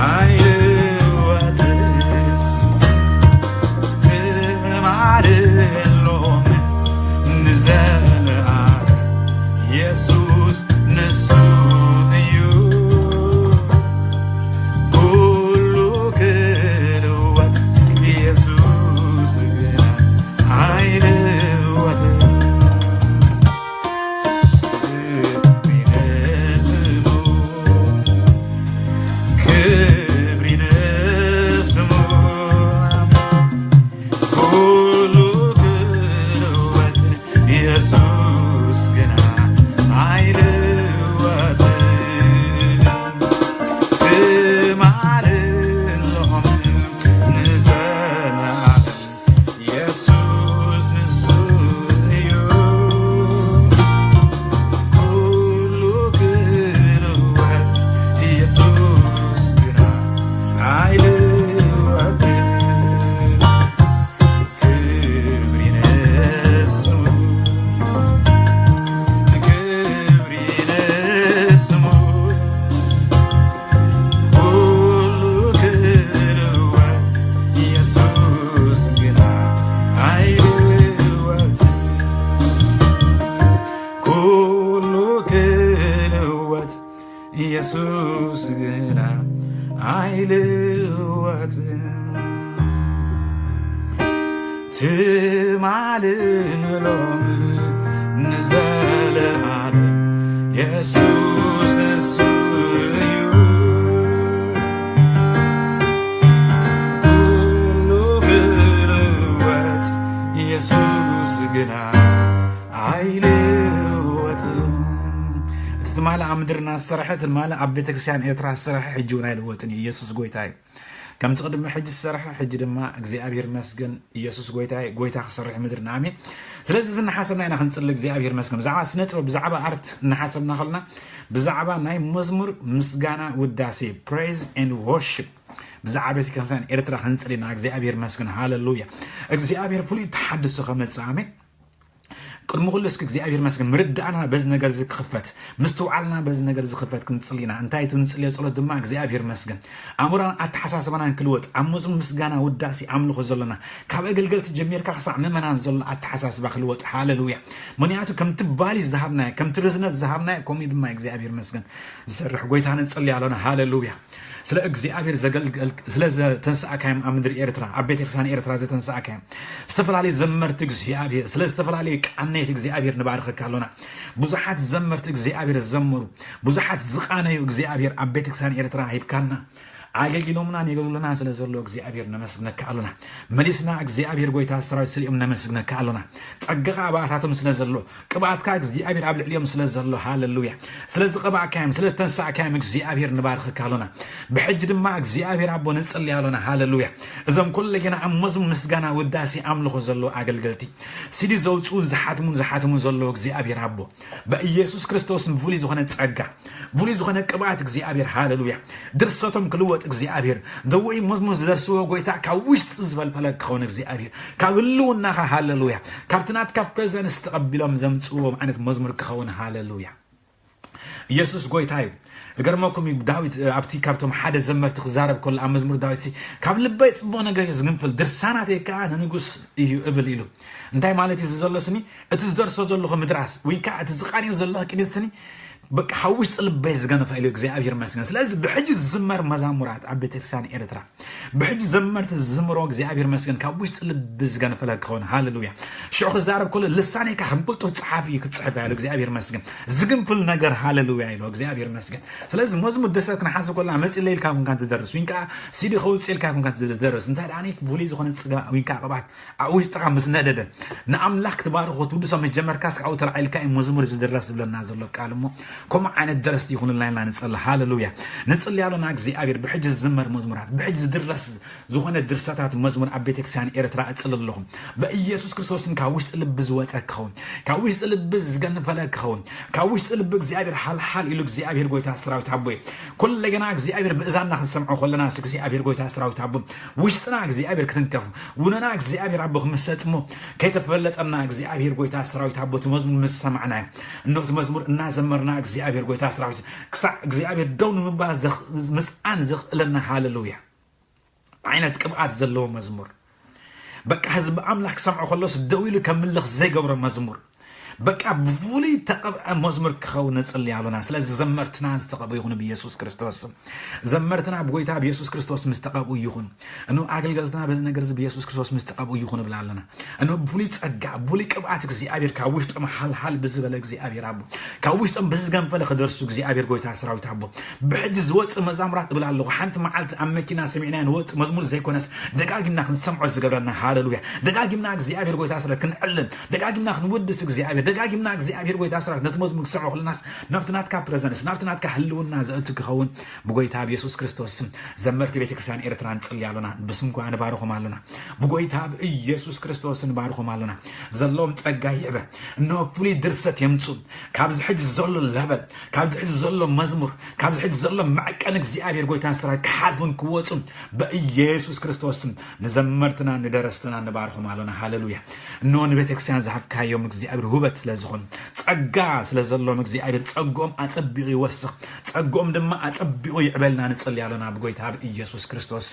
አይልወጥም ትማልሎም ንዘለዓለም ኢየሱስ ንሱ እዩ ኩሉ ክልወት ኢየሱስ ግና አይልወጥም ክብሪ ንስሙ ኩሉ ክልወት ኢየሱስ ግና አይልወጥም ትማልሎም ንዘለዓለም ኢየሱስ ንሱ እዩ ኩሉ ክልወት ኢየሱስ ግና አይልወጥም ክብሪ ንስሙ ክብሪ ንስሙ ኩሉ ክልወት ኢየሱስ ግና አይልወጥም ኩሉ ክልወት ኢየሱስ ግና አይልወጥም ትማልሎም ንዘለዓለም ኢየሱስ ንሱ እዩ ኩሉ ክልወት ኢየሱስ ግና አይልወጥም እቲ ትማልእ ኣብ ምድርና ዝሰርሐ እቲ ትማልእ ኣብ ቤተክርስትያን ኤርትራ ዝሰርሐ ሕጂ እውን ኣይልወጥን እዩ ኢየሱስ ጎይታ እዩ ከምቲ ቅድሚ ሕጂ ዝሰርሐ ሕጂ ድማ እግዚኣብሔር መስገን ኢየሱስ ጎይታ ጎይታ ክሰርሕ ምድርና ኣሜን ስለዚ እዚ እናሓሰብና ኢና ክንፅሊ እግዚኣብሔር መስገን ብዛዕባ ስነ ጥበብ ብዛዕባ ኣርት እናሓሰብና ከለና ብዛዕባ ናይ መዝሙር ምስጋና ውዳሴ praise and worship ብዛዕባ ቤተክርስትያን ኤርትራ ክንፅሊ ኢና እግዚኣብሔር መስገን ሃሌሉያ እግዚኣብሔር ፍሉይ ተሓድሶ ከመፅእ ኣሜን ቅድሚ ኩሉ እስኪ እግዚኣብሔር መስገን ምርዳእና በዚ ነገር ዝክፈት ምስትውዓልና በዚ ነገር ዝክፈት ክንፅሊና እንታይ ትንፅልዮ ጸሎት ድማ እግዚኣብሔር መስገን ኣእምሮና ኣተሓሳስባናን ክልወጥ ኣብ መዝሙር ምስጋና ውዳሴ ኣምልኾ ዘለና ካብ ኣገልገልቲ ጀሚርካ ክሳዕ ምእመናን ዘሎ ኣተሓሳስባ ክልወጥ ሃሌሉያ ምክንያቱ ከምቲ ባሊ ዝሃብናዮ ከምቲ ርዝነት ዝሃብናዮ ከምኡ ድማ እግዚኣብሔር መስገን ዝሰርሕ ጎይታ ንፅሊ ኣለና ሃሌሉያ ስለ እግዚኣብሔር ዘገልግል ስለ ተንሳእካዮም ኣብ ምድሪ ኤርትራ ኣብ ቤተክርስትያን ኤርትራ ዘተንሳእካዮም ዝተፈላለዩ ዘመርቲ እግዚኣብሔር ስለ ዝተፈላለዩ ቃነይቲ እግዚኣብሔር ንባርኸካ ኣለና ብዙሓት ዘመርቲ እግዚኣብሔር ዘመሩ ብዙሓት ዝቃነዩ እግዚኣብሔር ኣብ ቤተክርስትያን ኤርትራ ሂብካልና ኣገልግሎምና ንገልግሎና ስለ ዘሎ እግዚኣብሔር ነመስግነካ ኣለና መሊስና እግዚኣብሔር ጎይታ ሰራዊት ስልኦም ነመስግነካ ኣለና ፀጋኻ ኣባታቶም ስለ ዘሎ ቅብኣትካ እግዚኣብሔር ኣብ ልዕሊኦም ስለ ዘሎ ሃሌሉያ ስለዚ ቅብኣካዮም ስለ ዝተንሳእካዮም እግዚኣብሔር ንባርኸካ ኣለና ብሕጂ ድማ እግዚኣብሔር ኣቦ ንፅሊ ኣለና ሃሌሉያ እዞም ኩለገና ኣብ መዝሙር ምስጋና ውዳሴ ኣምልኾ ዘሎ ኣገልገልቲ ሲዲ ዘውፅኡ ዝሓትሙን ዘሎ እግዚኣብሔር ኣቦ በኢየሱስ ክርስቶስ ፍሉይ ዝኾነ ፀጋ ፍሉይ ዝኾነ ቅብኣት እግዚኣብሔር ሃሌሉያ ድርሰቶም ክልወጥ እግዚአብሔር ደወይ መዝሙር ዝደርሰዎ ጎይታ ካብ ውሽጢ ዝበልፈለክ ክኸውን እግዚአብሔር ካብ ህልውናኻ ሃሌሉያ ካብትናት ካብ ፕሬዝደንት ተቀቢሎም ዘምፅዎ ዓይነት መዝሙር ክኸውን ሃሌሉያ ኢየሱስ ጎይታ እዩ ገርመኩም ዳዊት ኣብቲ ካብቶም ሓደ ዘመርቲ ክዛረብ ከሎ ኣብ መዝሙር ዳዊት ካብ ልበይ ጽቡቕ ነገር ዝግንፍል ድርሳናተይ ከዓ ንንጉስ እዩ እብል ኢሉ እንታይ ማለት እዩ ዘለስኒ እቲ ዝደርሶ ዘለኹ ምድራስ ወይ ከዓ እቲ ዝቃንዮ ዘለኹ ቅድስኒ በቃ حوش طلب بيزغن فايلو እግዚአብሔር መስገን ስለዚህ بحج ዝመር መዛሙራት ኣብ ቤተክርስቲያን ኤርትራ بحج ዘመርት ዝምሮ እግዚአብሔር መስገን ካብውሽ طلب بيزغن ፈለክ ሆነ ሃሌሉያ ሽዑ ክዛረብ ኩሉ ልሳኔካ ከምብልጦ ጽሓፊ ክትጽሕፍ ያለው እግዚአብሔር መስገን ዝግንፍል ነገር ሃሌሉያ ይለው እግዚአብሔር መስገን ስለዚህ መዝሙር ደሰትና ሓስብ ኮላ መጽለይልካ ኮንካን ትደርስ ወይንካ ሲዲ ኸውጽልካ ኮንካን ትደርስ እንታይ ዳኒ ቮሊ ዝኾነ ጽጋ ወይንካ ቅባት ኣውሽ ጥቃ መስነደደ ንኣምላክ ትባርኹ ትውድሶ መጀመርካስ ካው ተልዓልካ መዝሙር ዝደረስ ብለና ዘሎ ቃልሞ كم عن الدرس يكون لنا نصلي هاللويا نصلي على እግዚአብሔር بحج الزمر مزمرات بحج درس زخونه درساتات مزمور ابيتك سان ኤርትራ እጽልልኩም በኢየሱስ ክርስቶስን ካውሽጥ ልብ ዝወጸከውን ካውሽጥ ልብ ዝገንፈለከውን ካውሽጥ ልብ እግዚአብሔር ሓልሓል ኢሉ እግዚአብሔር ጎይታ ስራዊት አቦይ ኩለገና እግዚአብሔር በእዛና ክንሰምዖ ኮለና እግዚአብሔር ጎይታ ስራዊት አቦ ውሽጥና እግዚአብሔር ክትንከፉ ውነና እግዚአብሔር አቦ ክምሰጥሞ ከይተፈለጠና እግዚአብሔር ጎይታ ስራዊት አቦ መዝሙር መስማዕና እንት መዝሙር እና ዘመርና እግዚአብሔር ጎይታ ስራዊት ክሳ እግዚአብሔር ደውን ምባል ምስአን ዘኽለና ሃሌሉያ عينت قبعات زلو مزمور بقى حزب أملاك سمعوا خلص الدويل كملخ زي قبر مزمور بقى بفولي تقبع مزمور كخو نتصلي على ناس لازم زمرتنا نستقبل يخون بيسوس كريستوس زمرتنا بقويتها بيسوس كريستوس مستقبل يخون انه عقل قلتنا بزنا جرز بيسوس كريستوس مستقبل يخون بلعلنا انه بفولي تقع بفولي قبعتك زي ابير كاوشت ام حال بزبلك زي ابير ابو كاوشت ام بزغن فلخ درسو زي ابير قويتها سراويت ابو بحجز وص مزامرات بلعلو حنت معلت امكينا سمعنا نوت مزمور زي كونس دقاقنا نسمعوا زغبرنا هاللويا دقاقنا زي ابير قويتها سرات كنعلن دقاقنا نودس زي ابير دقاقنا እግዚአብሔር ጎይታ ስራት ነትመዝሙር ሰምዑ ሁልናስ ናብትናትካ ፕሬዘንስ ናብትናትካ ህልውና ዘእትክ ኸውን በጎይታ ኢየሱስ ክርስቶስ ዘመርት ቤተክርስቲያን ኤርትራን ጽልያሉና በስምኩ አንባርኹም አሉና በጎይታ ኢየሱስ ክርስቶስን ባርኹም አሉና ዘሎም ጸጋ ይዕበ እነሆ ፍሉይ ድርሰት የምጹ ካብዝ ሕጅ ዘሎ ለበል ካብዝ ሕጅ ዘሎ መዝሙር ካብዝ ሕጅ ዘሎ ማዕቀን እግዚአብሔር ጎይታ ስራት ከሓልፉን ክወጹ በኢየሱስ ክርስቶስ ንዘመርትና ንደረስትና ንባርኹም አሉና ሃሌሉያ እነሆ ቤተክርስቲያን ዝሃብካዮም እግዚአብሔር ሁበት ስለዝኾን ጸጋ ስለዘሎም እግዚአብሔር ጸጎም አጸብቂ ይወስኽ ጸጎም ድማ አጸብቂ ይዕበልና ንጽልያለና በጎይታ በኢየሱስ ክርስቶስ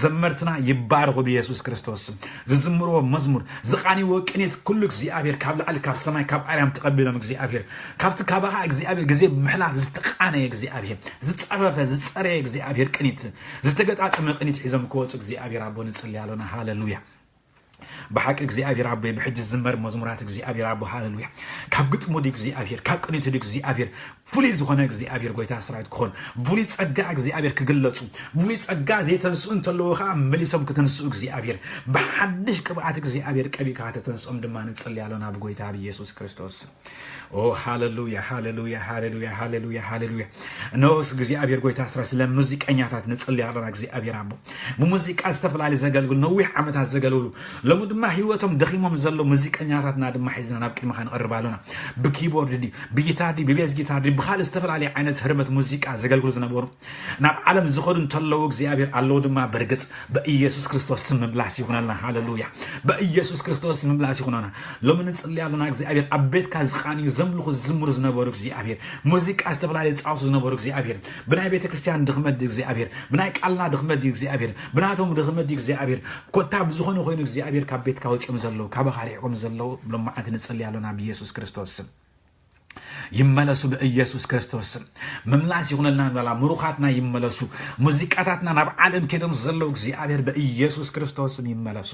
ዘመርትና ይባርኹ በኢየሱስ ክርስቶስ ዝዝምሮ መዝሙር ዝቃኒዎ ቅኔት ኩሉ እግዚአብሔር ካብ ላዕሊ ካብ ሰማይ ካብ አርያም ተቀበሎም እግዚአብሔር ካብቲ ካባኻ እግዚአብሔር ግዜ ምሕላፍ ዝተቃነ እግዚአብሔር ዝጸፈፈ ዝጸረ እግዚአብሔር ቅኔት ዝተገጣጠመ ቅኔት ሒዞም ክወጹ እግዚአብሔር አቦ ንጽልያለና ሃሌሉያ بحق እግዚአብሔር አቦ በሕጅ ዝመር መዝሙራት እግዚአብሔር አቦ ሃሌሉያ ካብ ግጥሙ እግዚአብሔር ካብ ቅኔት እግዚአብሔር ፍሊ ዝኾነ እግዚአብሔር ጎይታ ስራዊት ክኾን ፍሊ ጸጋ እግዚአብሔር ክግለጹ ፍሊ ጸጋ ዘይተንሱ እንተለውኻ መሊሶም ክትንሱ እግዚአብሔር በሐድሽ ቅብዓት እግዚአብሔር ቀቢካ ተተንሶም ድማ ንጽልያለና በጎይታ በኢየሱስ ክርስቶስ ኦ ሃሌሉያ ሃሌሉያ ሃሌሉያ ሃሌሉያ ሃሌሉያ ነውስ እግዚአብሔር ጎይታ ስራ ስለ ሙዚቀኛታት ንጽልያለና እግዚአብሔር አቦ ሙዚቃ ዝተፈላሊ ዘገልግሉ ነዊሕ ዓመታት ዘገልግሉ ለሙድማ ህይወቶም ደኺሞም ዘሎ ሙዚቀኛታትና ድማ ሒዝና ናብ ቅድሚኻ ንቐርባሉና ብኪቦርድ ዲ ብጊታር ዲ ብቤዝ ጊታር ዲ ብኻል ዝተፈላሊ ዓይነት ህርመት ሙዚቃ ዘገልግሉ ዝነበሩ ናብ ዓለም ዝኸዱ እንተለው እግዚአብሔር ኣለው ድማ በርግጽ በኢየሱስ ክርስቶስ ስም ምላስ ይኹነልና ሃሌሉያ በኢየሱስ ክርስቶስ ስም ምላስ ይኹነና ሎምን ንጽልያለና እግዚአብሔር አቤትካ ዝኻንዩ ዘምልኹ ዝዝምሩ ዝነበሩ እግዚአብሔር ሙዚቃ ዝተፈላሊ ጻውቱ ዝነበሩ እግዚአብሔር ብናይ ቤተክርስቲያን ድኽመት እግዚአብሔር ብናይ ቃልና ድኽመት እግዚአብሔር ብናቶም ድኽመት እግዚአብሔር ኮታ ብዝኾነ ኮይኑ እግዚአብሔር ካብ ቤትካ ወፂኦም ዘለው ካብ ኻሪዕኩም ዘለው ብሎማዓት ንጽልያለና በኢየሱስ ክርስቶስ ይመለሱ በኢየሱስ ክርስቶስ መምላስ ይሁንልና ባላ ምሩኻትና ይመለሱ ሙዚቃታትና ናብ ዓለም ከደም ዘለው እግዚአብሔር በኢየሱስ ክርስቶስ ይመለሱ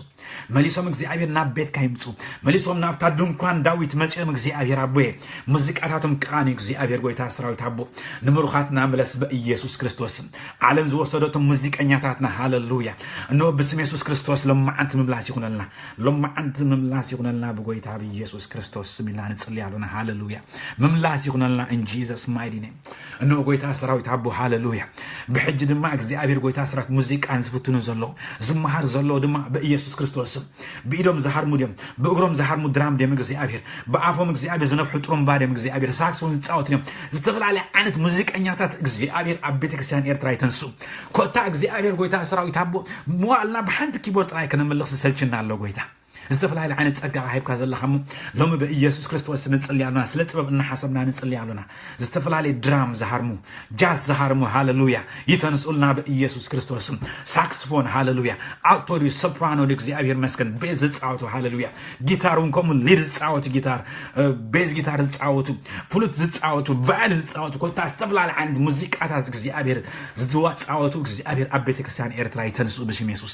መሊሶም እግዚአብሔር ናብ ቤትካ ይምጹ መሊሶም ናብ ታድንኳን ዳዊት መጽኦም እግዚአብሔር አቦዬ ሙዚቃታቶም ቃኒ እግዚአብሔር ጎይታ ስራዊት አቦ ንምሩኻትና መለስ በኢየሱስ ክርስቶስ ዓለም ዝወሰደቶም ሙዚቀኛታትና ሃሌሉያ እነሆ በስም ኢየሱስ ክርስቶስ ለማዓንት መምላስ ይሁንልና ለማዓንት መምላስ ይሁንልና በጎይታ በኢየሱስ ክርስቶስ ስም ይላን ጽልያለና ሃሌሉያ مملاس يخوننا in Jesus mighty name انه قويتا سراويت ابو هاللويا بحج دما እግዚአብሔር قويتا سرات موزيك انزفتونو زلو زمهار زلو دما بኢየሱስ ክርስቶስ بيدوم زهار موديم بأغروم زهار مدرام ديم እግዚአብሔር بأفوم እግዚአብሔር زنفح طرمبا ديم እግዚአብሔር ساكسفون زጻوتنيم زتفلالي عينت موزيقኛታት እግዚአብሔር አቤተ ክርስቲያን ኤርትራ ይተንሱ ኮታ እግዚአብሔር قويتا سراويت ابو موالنا بحنت كيبورد راي كنملخ سلچنا الله قويتا استفلال عين تصقع هيب كازل خمو لوم بإيسوس كريستوس نصليالنا سلت بابنا حسبنا نصليالنا استفلال درام زهرمو جاز زهرمو هاللويا يتنسولنا بإيسوس كريستوس ساكسفون هاللويا التوري سوبرانو እግዚአብሔር መስከን ቤዝ ጻውቱ ሃሌሉያ ጊታሩን ኮም ሊድ ጻውቱ ጊታር ቤዝ ጊታር ጻውቱ ፍሉት ጻውቱ ቫይል ጻውቱ ኮታ استفلال عين ሙዚቃታት እግዚአብሔር ዝዋ ጻውቱ እግዚአብሔር አቤተ ክርስቲያን ኤርትራ ይተንሱ በሽም ኢየሱስ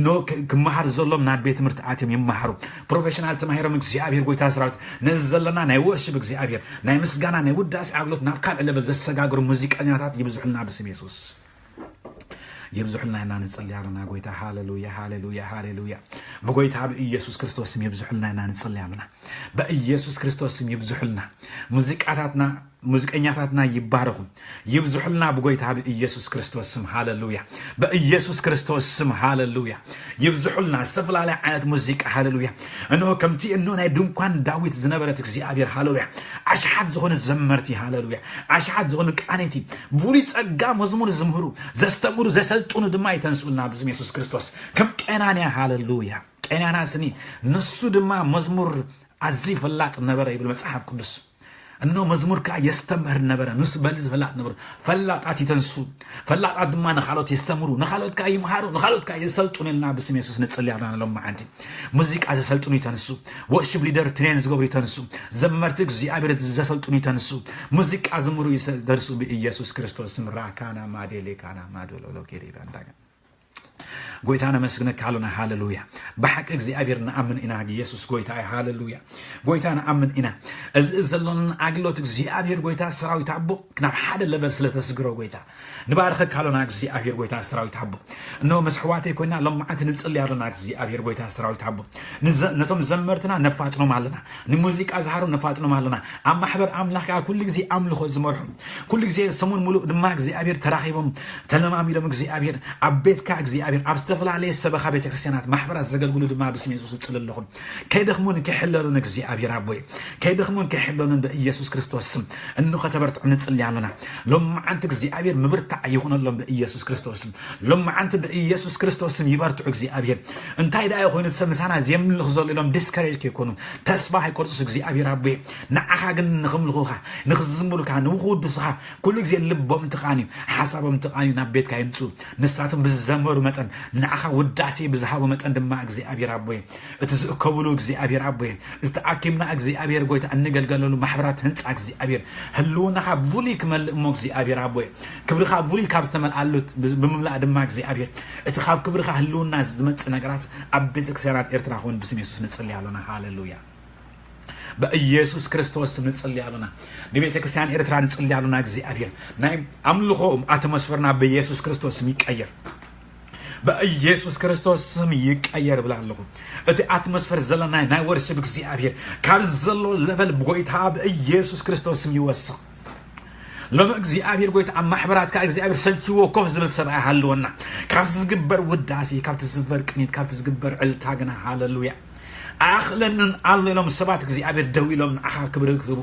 ኖ ከመሃር ዘሎም ና ቤት ምርት አትም ይማሃሩ ፕሮፌሽናል ተማሂሮም እግዚአብሔር ጎይታ ስራውት ነዘለና ናይ ወርሺፕ እግዚአብሔር ናይ ምስጋና ናይ ውዳሴ አብሎት ናብ ካል ለበል ዘሰጋግሩ ሙዚቀኛታት ይብዙሕልና በስም ኢየሱስ يبزحلنا هنا نصلي على قويتا هاللويا هاللويا هاللويا بقويتا بإيسوس كريستوس يبزحلنا هنا نصلي علينا بإيسوس كريستوس يبزحلنا موزيقاتنا ሙዚቀኛታትና ይባረኹ ይብዙሕልና በጎይታ በኢየሱስ ክርስቶስ ስም ሃሌሉያ በኢየሱስ ክርስቶስ ስም ሃሌሉያ ይብዙሕልና ዝተፈላለዩ ዓይነት ሙዚቃ ሃሌሉያ እንሆ ከምቲ እንሆ ናይ ድንኳን ዳዊት ዝነበረት እግዚአብሔር ሃሌሉያ አሽሓት ዝኾነ ዘመርቲ ሃሌሉያ አሽሓት ዝኾነ ቃነይቲ ብሉይ ጸጋ መዝሙር ዝምህሩ ዘስተምሩ ዘሰልጡኑ ድማ ይተንስኡልና ብስም ኢየሱስ ክርስቶስ ከም ቀናንያ ሃሌሉያ ቀናንያ ስኒ ንሱ ድማ መዝሙር አዚ ፈላጥ ነበረ ይብል መጽሐፍ ቅዱስ انه مزمور كا يستمر نبره نص بلز فلات نبر فلات يتنسو فلات ما نخالوت يستمروا نخالوت كا يمهاروا نخالوت كا يسلطون لنا باسم يسوع نصلي على لهم عندي موزيك از سلطون يتنسو وشب ليدر ترينز غبر يتنسو زمرتك زيابر زسلطون يتنسو موزيك ازمرو يدرسو بኢየሱስ ክርስቶስ ስም ራካና ማዴሌ ካና ማዶሎ ኬሪባ እንዳጋ ጎይታና መስግነ ካሉና ሃሌሉያ በሐቅ እግዚአብሔርና አምን ኢና ኢየሱስ ጎይታ ሃሌሉያ ጎይታና አምን ኢና እዚ ዘሎን አግሎት እግዚአብሔር ጎይታ ሰራዊት አቦ ክናብ ሓደ ለበል ስለተስግሮ ጎይታ ንባርኸ ካሉና እግዚአብሔር ጎይታ ሰራዊት አቦ ነው መስሕዋቴ ኮይና ለማዓት ንጽል ያሉና እግዚአብሔር ጎይታ ሰራዊት አቦ ነቶም ዘመርትና ነፋጥኖ ማለና ንሙዚቃ ዝሃሩ ነፋጥኖ ማለና አብ ማሕበር አምላክ ኩሉ ግዜ አምልኾ ዝመርሑ ኩሉ ግዜ ሰሙን ሙሉ ድማ እግዚአብሔር ተራኺቦም ተለማሚሎም እግዚአብሔር አቤትካ እግዚአብሔር አብስተፈላለ ሰበኻ ቤተ ክርስቲያናት ማሕበራት ዘገልግሉ ድማ ብስም ኢየሱስ ጽልልኹም ከይደኽሙን ከሕለሉን እግዚአብሔር አቦይ ከይደኽሙን ከሕለሉን በኢየሱስ ክርስቶስ ስም እንኹ ከተበርቱ ንጽል ያሉና ለማዓንት እግዚአብሔር ምብርታ ይኹነሎም በኢየሱስ ክርስቶስ ስም ለማዓንት በኢየሱስ ክርስቶስ ስም ይበርቱ እግዚአብሔር እንታይ ዳ ይኹን ተሰምሳና ዘምልኽ ዘሎም ዲስከሬጅ ከይኮኑ ተስፋ ይቆርጽ እግዚአብሔር አቦይ ንዓኻ ግን ንኽምልኹኻ ንኽዝምሉካ ንውኹድስኻ ኩሉ ግዜ ልቦም ትኻኒ ሓሳቦም ትኻኒ ናብ ቤትካ ይምጹ ንሳቶም ብዘመሩ መጠን ንዓኻ ውዳሴ ብዝሃቡ መጠን ድማ እግዚአብሔር አቦይ እቲ ዝእከብሉ እግዚአብሔር አቦይ እቲ አኪምና እግዚአብሔር ጎይታ እንገልገለሉ ማሕበራት ህንጻ እግዚአብሔር ህልውናኻ ብሉይ ክመልእ እሞ እግዚአብሔር አቦይ ክብርኻ ብሉይ ካብ ዝተመልአሉት ብምምላእ ድማ እግዚአብሔር እቲ ካብ ክብርኻ ህልውና ዝመጽእ ነገራት ኣብ ቤተ ክርስቲያናት ኤርትራ ኾን ብስም ኢየሱስ ንጽልይ ኣለና ሃሌሉያ በኢየሱስ ክርስቶስ ስም ንጽልይ ኣለና ንቤተ ክርስቲያን ኤርትራ ንጽልይ ኣለና እግዚአብሔር ናይ አምልኾ አትሞስፈርና በኢየሱስ ክርስቶስ ስም ይቀየር በኢየሱስ ክርስቶስ ስም ይቀየር ብላለሁ እቲ አትሞስፈር ዘለና ናይ ወርሽፕ እግዚአብሔር ካብ ዘሎ ለበል ጎይታ በኢየሱስ ክርስቶስ ስም ይወስኽ لما እግዚአብሔር ጎይታ ማሕበራት ካ እግዚአብሔር ሰልችዎ ኮፍ ዝብል ሰብኣይ ሃልወና ካብ ዝግበር ውዳሴ ካብ ዝግበር ቅኒት ካብ ዝግበር ዕልታግና ሃሌሉያ አኽለንን አለሎም ሰባት እግዚአብሔር ደዊሎም አኻ ክብርክቡ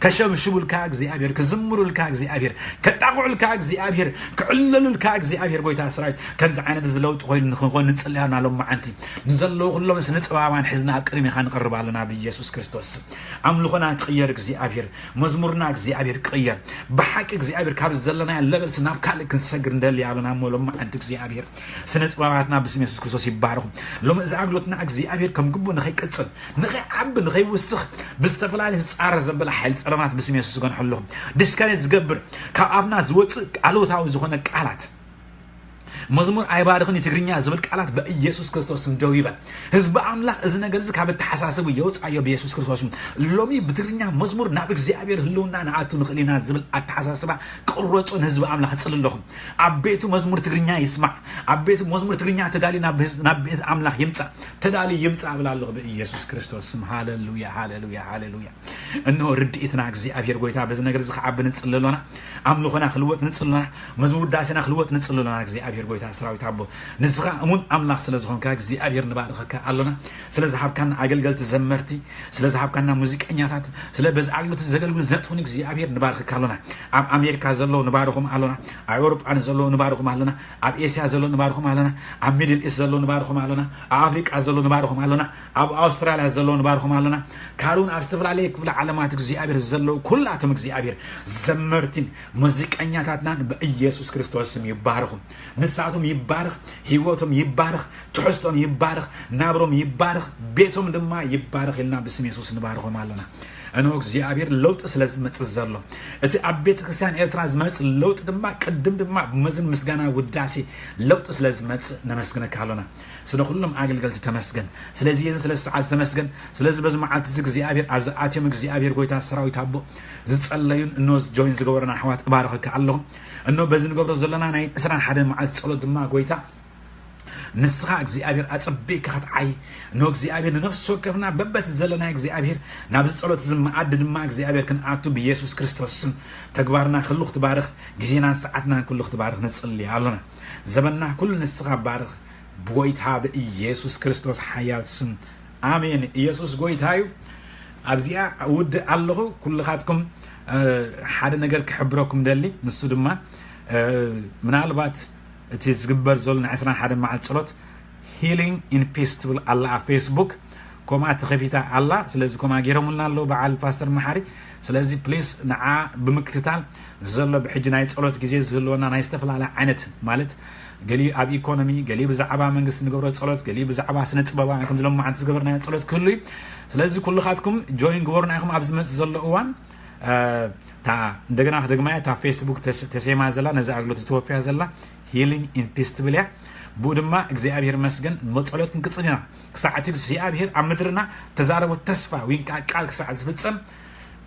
ከሸብሽቡልካ እግዚአብሔር ከዝምሩልካ እግዚአብሔር ከጣቁልካ እግዚአብሔር ከዕለሉልካ እግዚአብሔር ጎይታ ሰራዊት ከምዚ ዓይነት ዝለውጥ ኮይኑ ንኾን ንጽልያና ሎም ማዓንቲ ንዘለዉ ኩሎም ስነጥባባን ሕዝና ኣብ ቅድሚኻ ንቀርባለና በኢየሱስ ክርስቶስ አምልኾና ቅየር እግዚአብሔር መዝሙርና እግዚአብሔር ቅየር በሐቅ እግዚአብሔር ካብ ዘለና ለበል ስናብ ካልእ ክንሰግር እንደል ያሉና ሎም ማዓንቲ እግዚአብሔር ስነጥባባትና ብስም ኢየሱስ ክርስቶስ ይባረኹ ሎም ዘአግሎትና እግዚአብሔር ከም ግቡ ንኸይ قصل نخي عب نخي وسخ بستفلاني صار زبل حيل صلمات بسم يسوع كن حلهم ديسكاري زغبر كافنا زوص قالوتاو زخونه قالات مزمور አይባርኽን ትግርኛ ዝብል ቃላት በኢየሱስ ክርስቶስ ስም ደው ይበል ህዝብ አምላክ እዚ ነገር እዚ ካብ ተሐሳሰቡ ይወጻዮ በኢየሱስ ክርስቶስ ስም ሎሚ በትግርኛ መዝሙር ናብ እግዚአብሔር ህልውና ናአቱ ንኽሊና ዝብል አተሐሳሰባ ቅሮጾን ህዝብ አምላክ ጽልልኹም አቤቱ መዝሙር ትግርኛ ይስማዕ አቤቱ መዝሙር ትግርኛ ተዳሊና ናብ ቤት አምላክ ይምጻ ተዳሊ ይምጻ ብላለሁ በኢየሱስ ክርስቶስ ስም ሃሌሉያ ሃሌሉያ ሃሌሉያ እንሆ ርድኢትና እግዚአብሔር ጎይታ በዚ ነገር እዚ ከዓብ ንጽልሎና አምልኾና ክልወጥ ንጽልሎና መዝሙር ዳሴና ክልወጥ ንጽልሎና እግዚአብሔር ጎይታ ሰራዊት አቦ ንዝኻ እሙን አምላክ ስለዝኾንካ እግዚአብሔር ንባርኸካ ኣለና ስለዝሃብካና አገልገልቲ ዘመርቲ ስለዝሃብካና ሙዚቀኛታት ስለ በዝአግሎት ዘገልግሉ ዘጥሁን እግዚአብሔር ንባርኸካ ኣለና ኣብ አሜሪካ ዘሎ ንባርኹም ኣለና ኣብ አውሮፓን ዘሎ ንባርኹም ኣለና ኣብ ኤስያ ዘሎ ንባርኹም ኣለና ኣብ ሚድል ኢስት ዘሎ ንባርኹም ኣለና ኣብ አፍሪካ ዘሎ ንባርኹም ኣለና ኣብ አውስትራልያ ዘሎ ንባርኹም ኣለና ካሩን ኣብ ዝተፈላለዩ ክፍለ ዓለማት እግዚአብሔር ዘሎ ኩላቶም እግዚአብሔር ዘመርቲን ሙዚቀኛታትና በኢየሱስ ክርስቶስ ስም ይባርኹ ንሳቶም ይባርኽ ህይወቶም ይባርኽ ትሕስቶም ይባርኽ ናብሮም ይባርኽ ቤቶም ድማ ይባርኽ ኢልና ብስም ኢየሱስ ንባርኾም ኣለና أنا እግዚአብሔር ለውጥ ስለዝመጽእ ዘሎ እቲ ኣብ ቤተ ክርስቲያን ኤርትራ ዝመጽእ ለውጥ ድማ ቅድም ድማ በመዝን ምስጋና ውዳሴ ለውጥ ስለዝመጽእ ነመስግነካ ኣለና ስለ ሁሉም አገልገልቲ ተመስገን ስለዚህ የዚህ ስለ ሰዓት ተመስገን ስለዚህ በዝማዓት እግዚአብሔር ኣብዚ አትዮም እግዚአብሔር ጎይታ ሰራዊት አቦ ዝጸለዩን እኖስ ጆይን ዝገበረና አሕዋት ባረኸካ ኣለኹም እኖ በዚህ ንገብሮ ዘለና ናይ 21 መዓልቲ ጸሎት ድማ ጎይታ ንስኻ እግዚአብሔር አጽቤካ ኸትዓይ ኖ እግዚአብሔር ነፍስ ወከፍና በበት ዘለና እግዚአብሔር ናብ ዝጸሎት ዝማዓድ ድማ እግዚአብሔር ክንኣቱ ብኢየሱስ ክርስቶስ ስም ተግባርና ኩሉ ክትባርኽ ግዜና ሰዓትና ኩሉ ክትባርኽ ንጽልይ ኣለና ዘመንና ኩሉ ንስኻ ባርኽ በጎይታ በኢየሱስ ክርስቶስ ሓያል ስም አሜን ኢየሱስ ጎይታዩ ኣብዚኣ ውድ ኣለኹ ኩልኻትኩም ሓደ ነገር ክሕብረኩም ደሊ ንሱ ድማ ምናልባት እቲ ዝግበር ዘሎ 21 መዓልቲ ጸሎት ሂሊንግ ኢን ፒስ ትብል ኣላ ኣብ ፌስቡክ كما تخفيتا الله سلازي كما غيرهم لنا لو بعال باستر محاري سلازي بليس نع بمكتتال زلو بحجنا يصلوت غزي زلونا نايستفل على عينت مالت قالي اب ايكونومي قالي بزعبا منغست نغبرو صلوت قالي بزعبا سنه طبابا كم زلو ما انت زغبرنا صلوت كله سلازي كل خاتكم جوين غورنا يخم ابز مت زلو وان تا እንደገና ደግማያ ታ ፌስቡክ ተሰማ ዘላ ነዛ አግሎት ኢትዮጵያ ዘላ ሂሊንግ ኢን ፒስ ትብልያ ቡድማ እግዚአብሔር መስገን መጸሎትን ክጽኒና ክሳዓት እግዚአብሔር አምድርና ተዛረቡ ተስፋ ወንካ ቃል ክሳዓት ዝፍጸም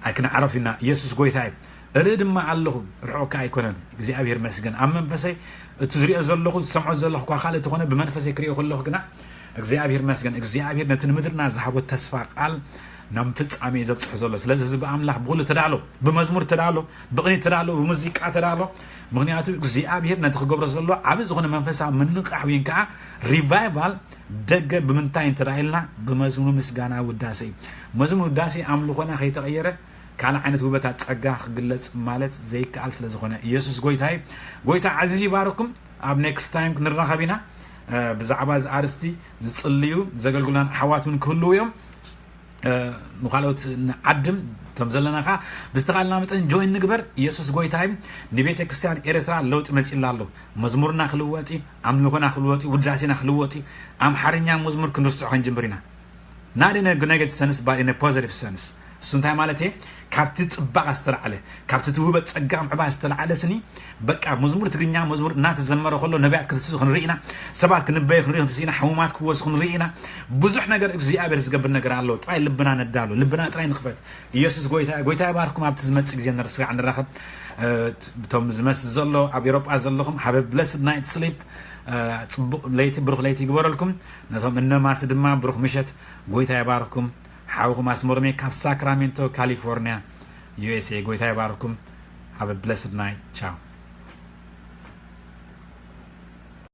አይከና ዓረፍና ኢየሱስ ጎይታይ እርድማ ኣለሁ ርሑካ አይኮነን እግዚአብሔር መስገን አመንፈሰይ እትዝሪኦ ዘለኹ ሰምዖ ዘለኹ ኳ ካለ ተኾነ በመንፈሰይ ክሪኦ ከለኹ ግና እግዚአብሔር መስገን እግዚአብሔር ነትን ምድርና ዝሃቦ ተስፋ ቃል نام فتصامي زبصح زلو سلازي زب املاح بقول تدالو بمزمور تدالو بقني تدالو بموسيقى تدالو مغنياتو እግዚአብሔር ነትخغبر زلو عبز غونه منفسا منقح وينكا ريفايفال دغ بمنتاين ترايلنا بمزمور مسغانا وداسي مزمور وداسي املخونا خيتغيره كان عينت وبتا تصغا خغلص مالت زيكال سلازخونه يسوع غويتاي غويتا عزيز يباركم اب نيكست تايم كنرخبينا بزعباز ارستي زصليو زغلغلان حواتون كله يوم مخالوت نعدم تمزلنا خا بستقالنا متن جوين نغبر يسوس غويتايم نبيت كريستيان ارسرا لوط مصيلالو مزمورنا خلوتي املخنا خلوتي وداسينا خلوتي ام حرنيا مزمور كنرسو خنجمبرينا نادينا غنيغت سنس با ان بوزيتيف سنس سنتاي مالتي كابت صباق استلعله كابت توبت صقام عبا استلعله سني بقى مزمور تغنيا مزمور نات زمره كله نبيات كتسو خنرينا سبات كنبي خنرينا تسينا حومات كوس خنرينا بزح ነገር እግዚአብሔር ዝገብር ነገር አለው ጣይ ልብና ነዳሉ ልብና ጣይ ንخفت ኢየሱስ ጎይታ ይባርኩም ኣብቲ ዝመጽ ግዜ ነርስጋ አንራኸብ ቶም ዝመስ ዘሎ ኣብ ኤሮጳ ዘለኹም have a blessed night sleep ጽቡቅ ለይቲ ብሩኽ ለይቲ ይግበረልኩም ነቶም እነማስ ድማ ብሩኽ ምሸት ጎይታ ይባርኩም حاوكم اسمرمي كاف ساكرامنتو كاليفورنيا USA غويتا يباركم have a blessed night ciao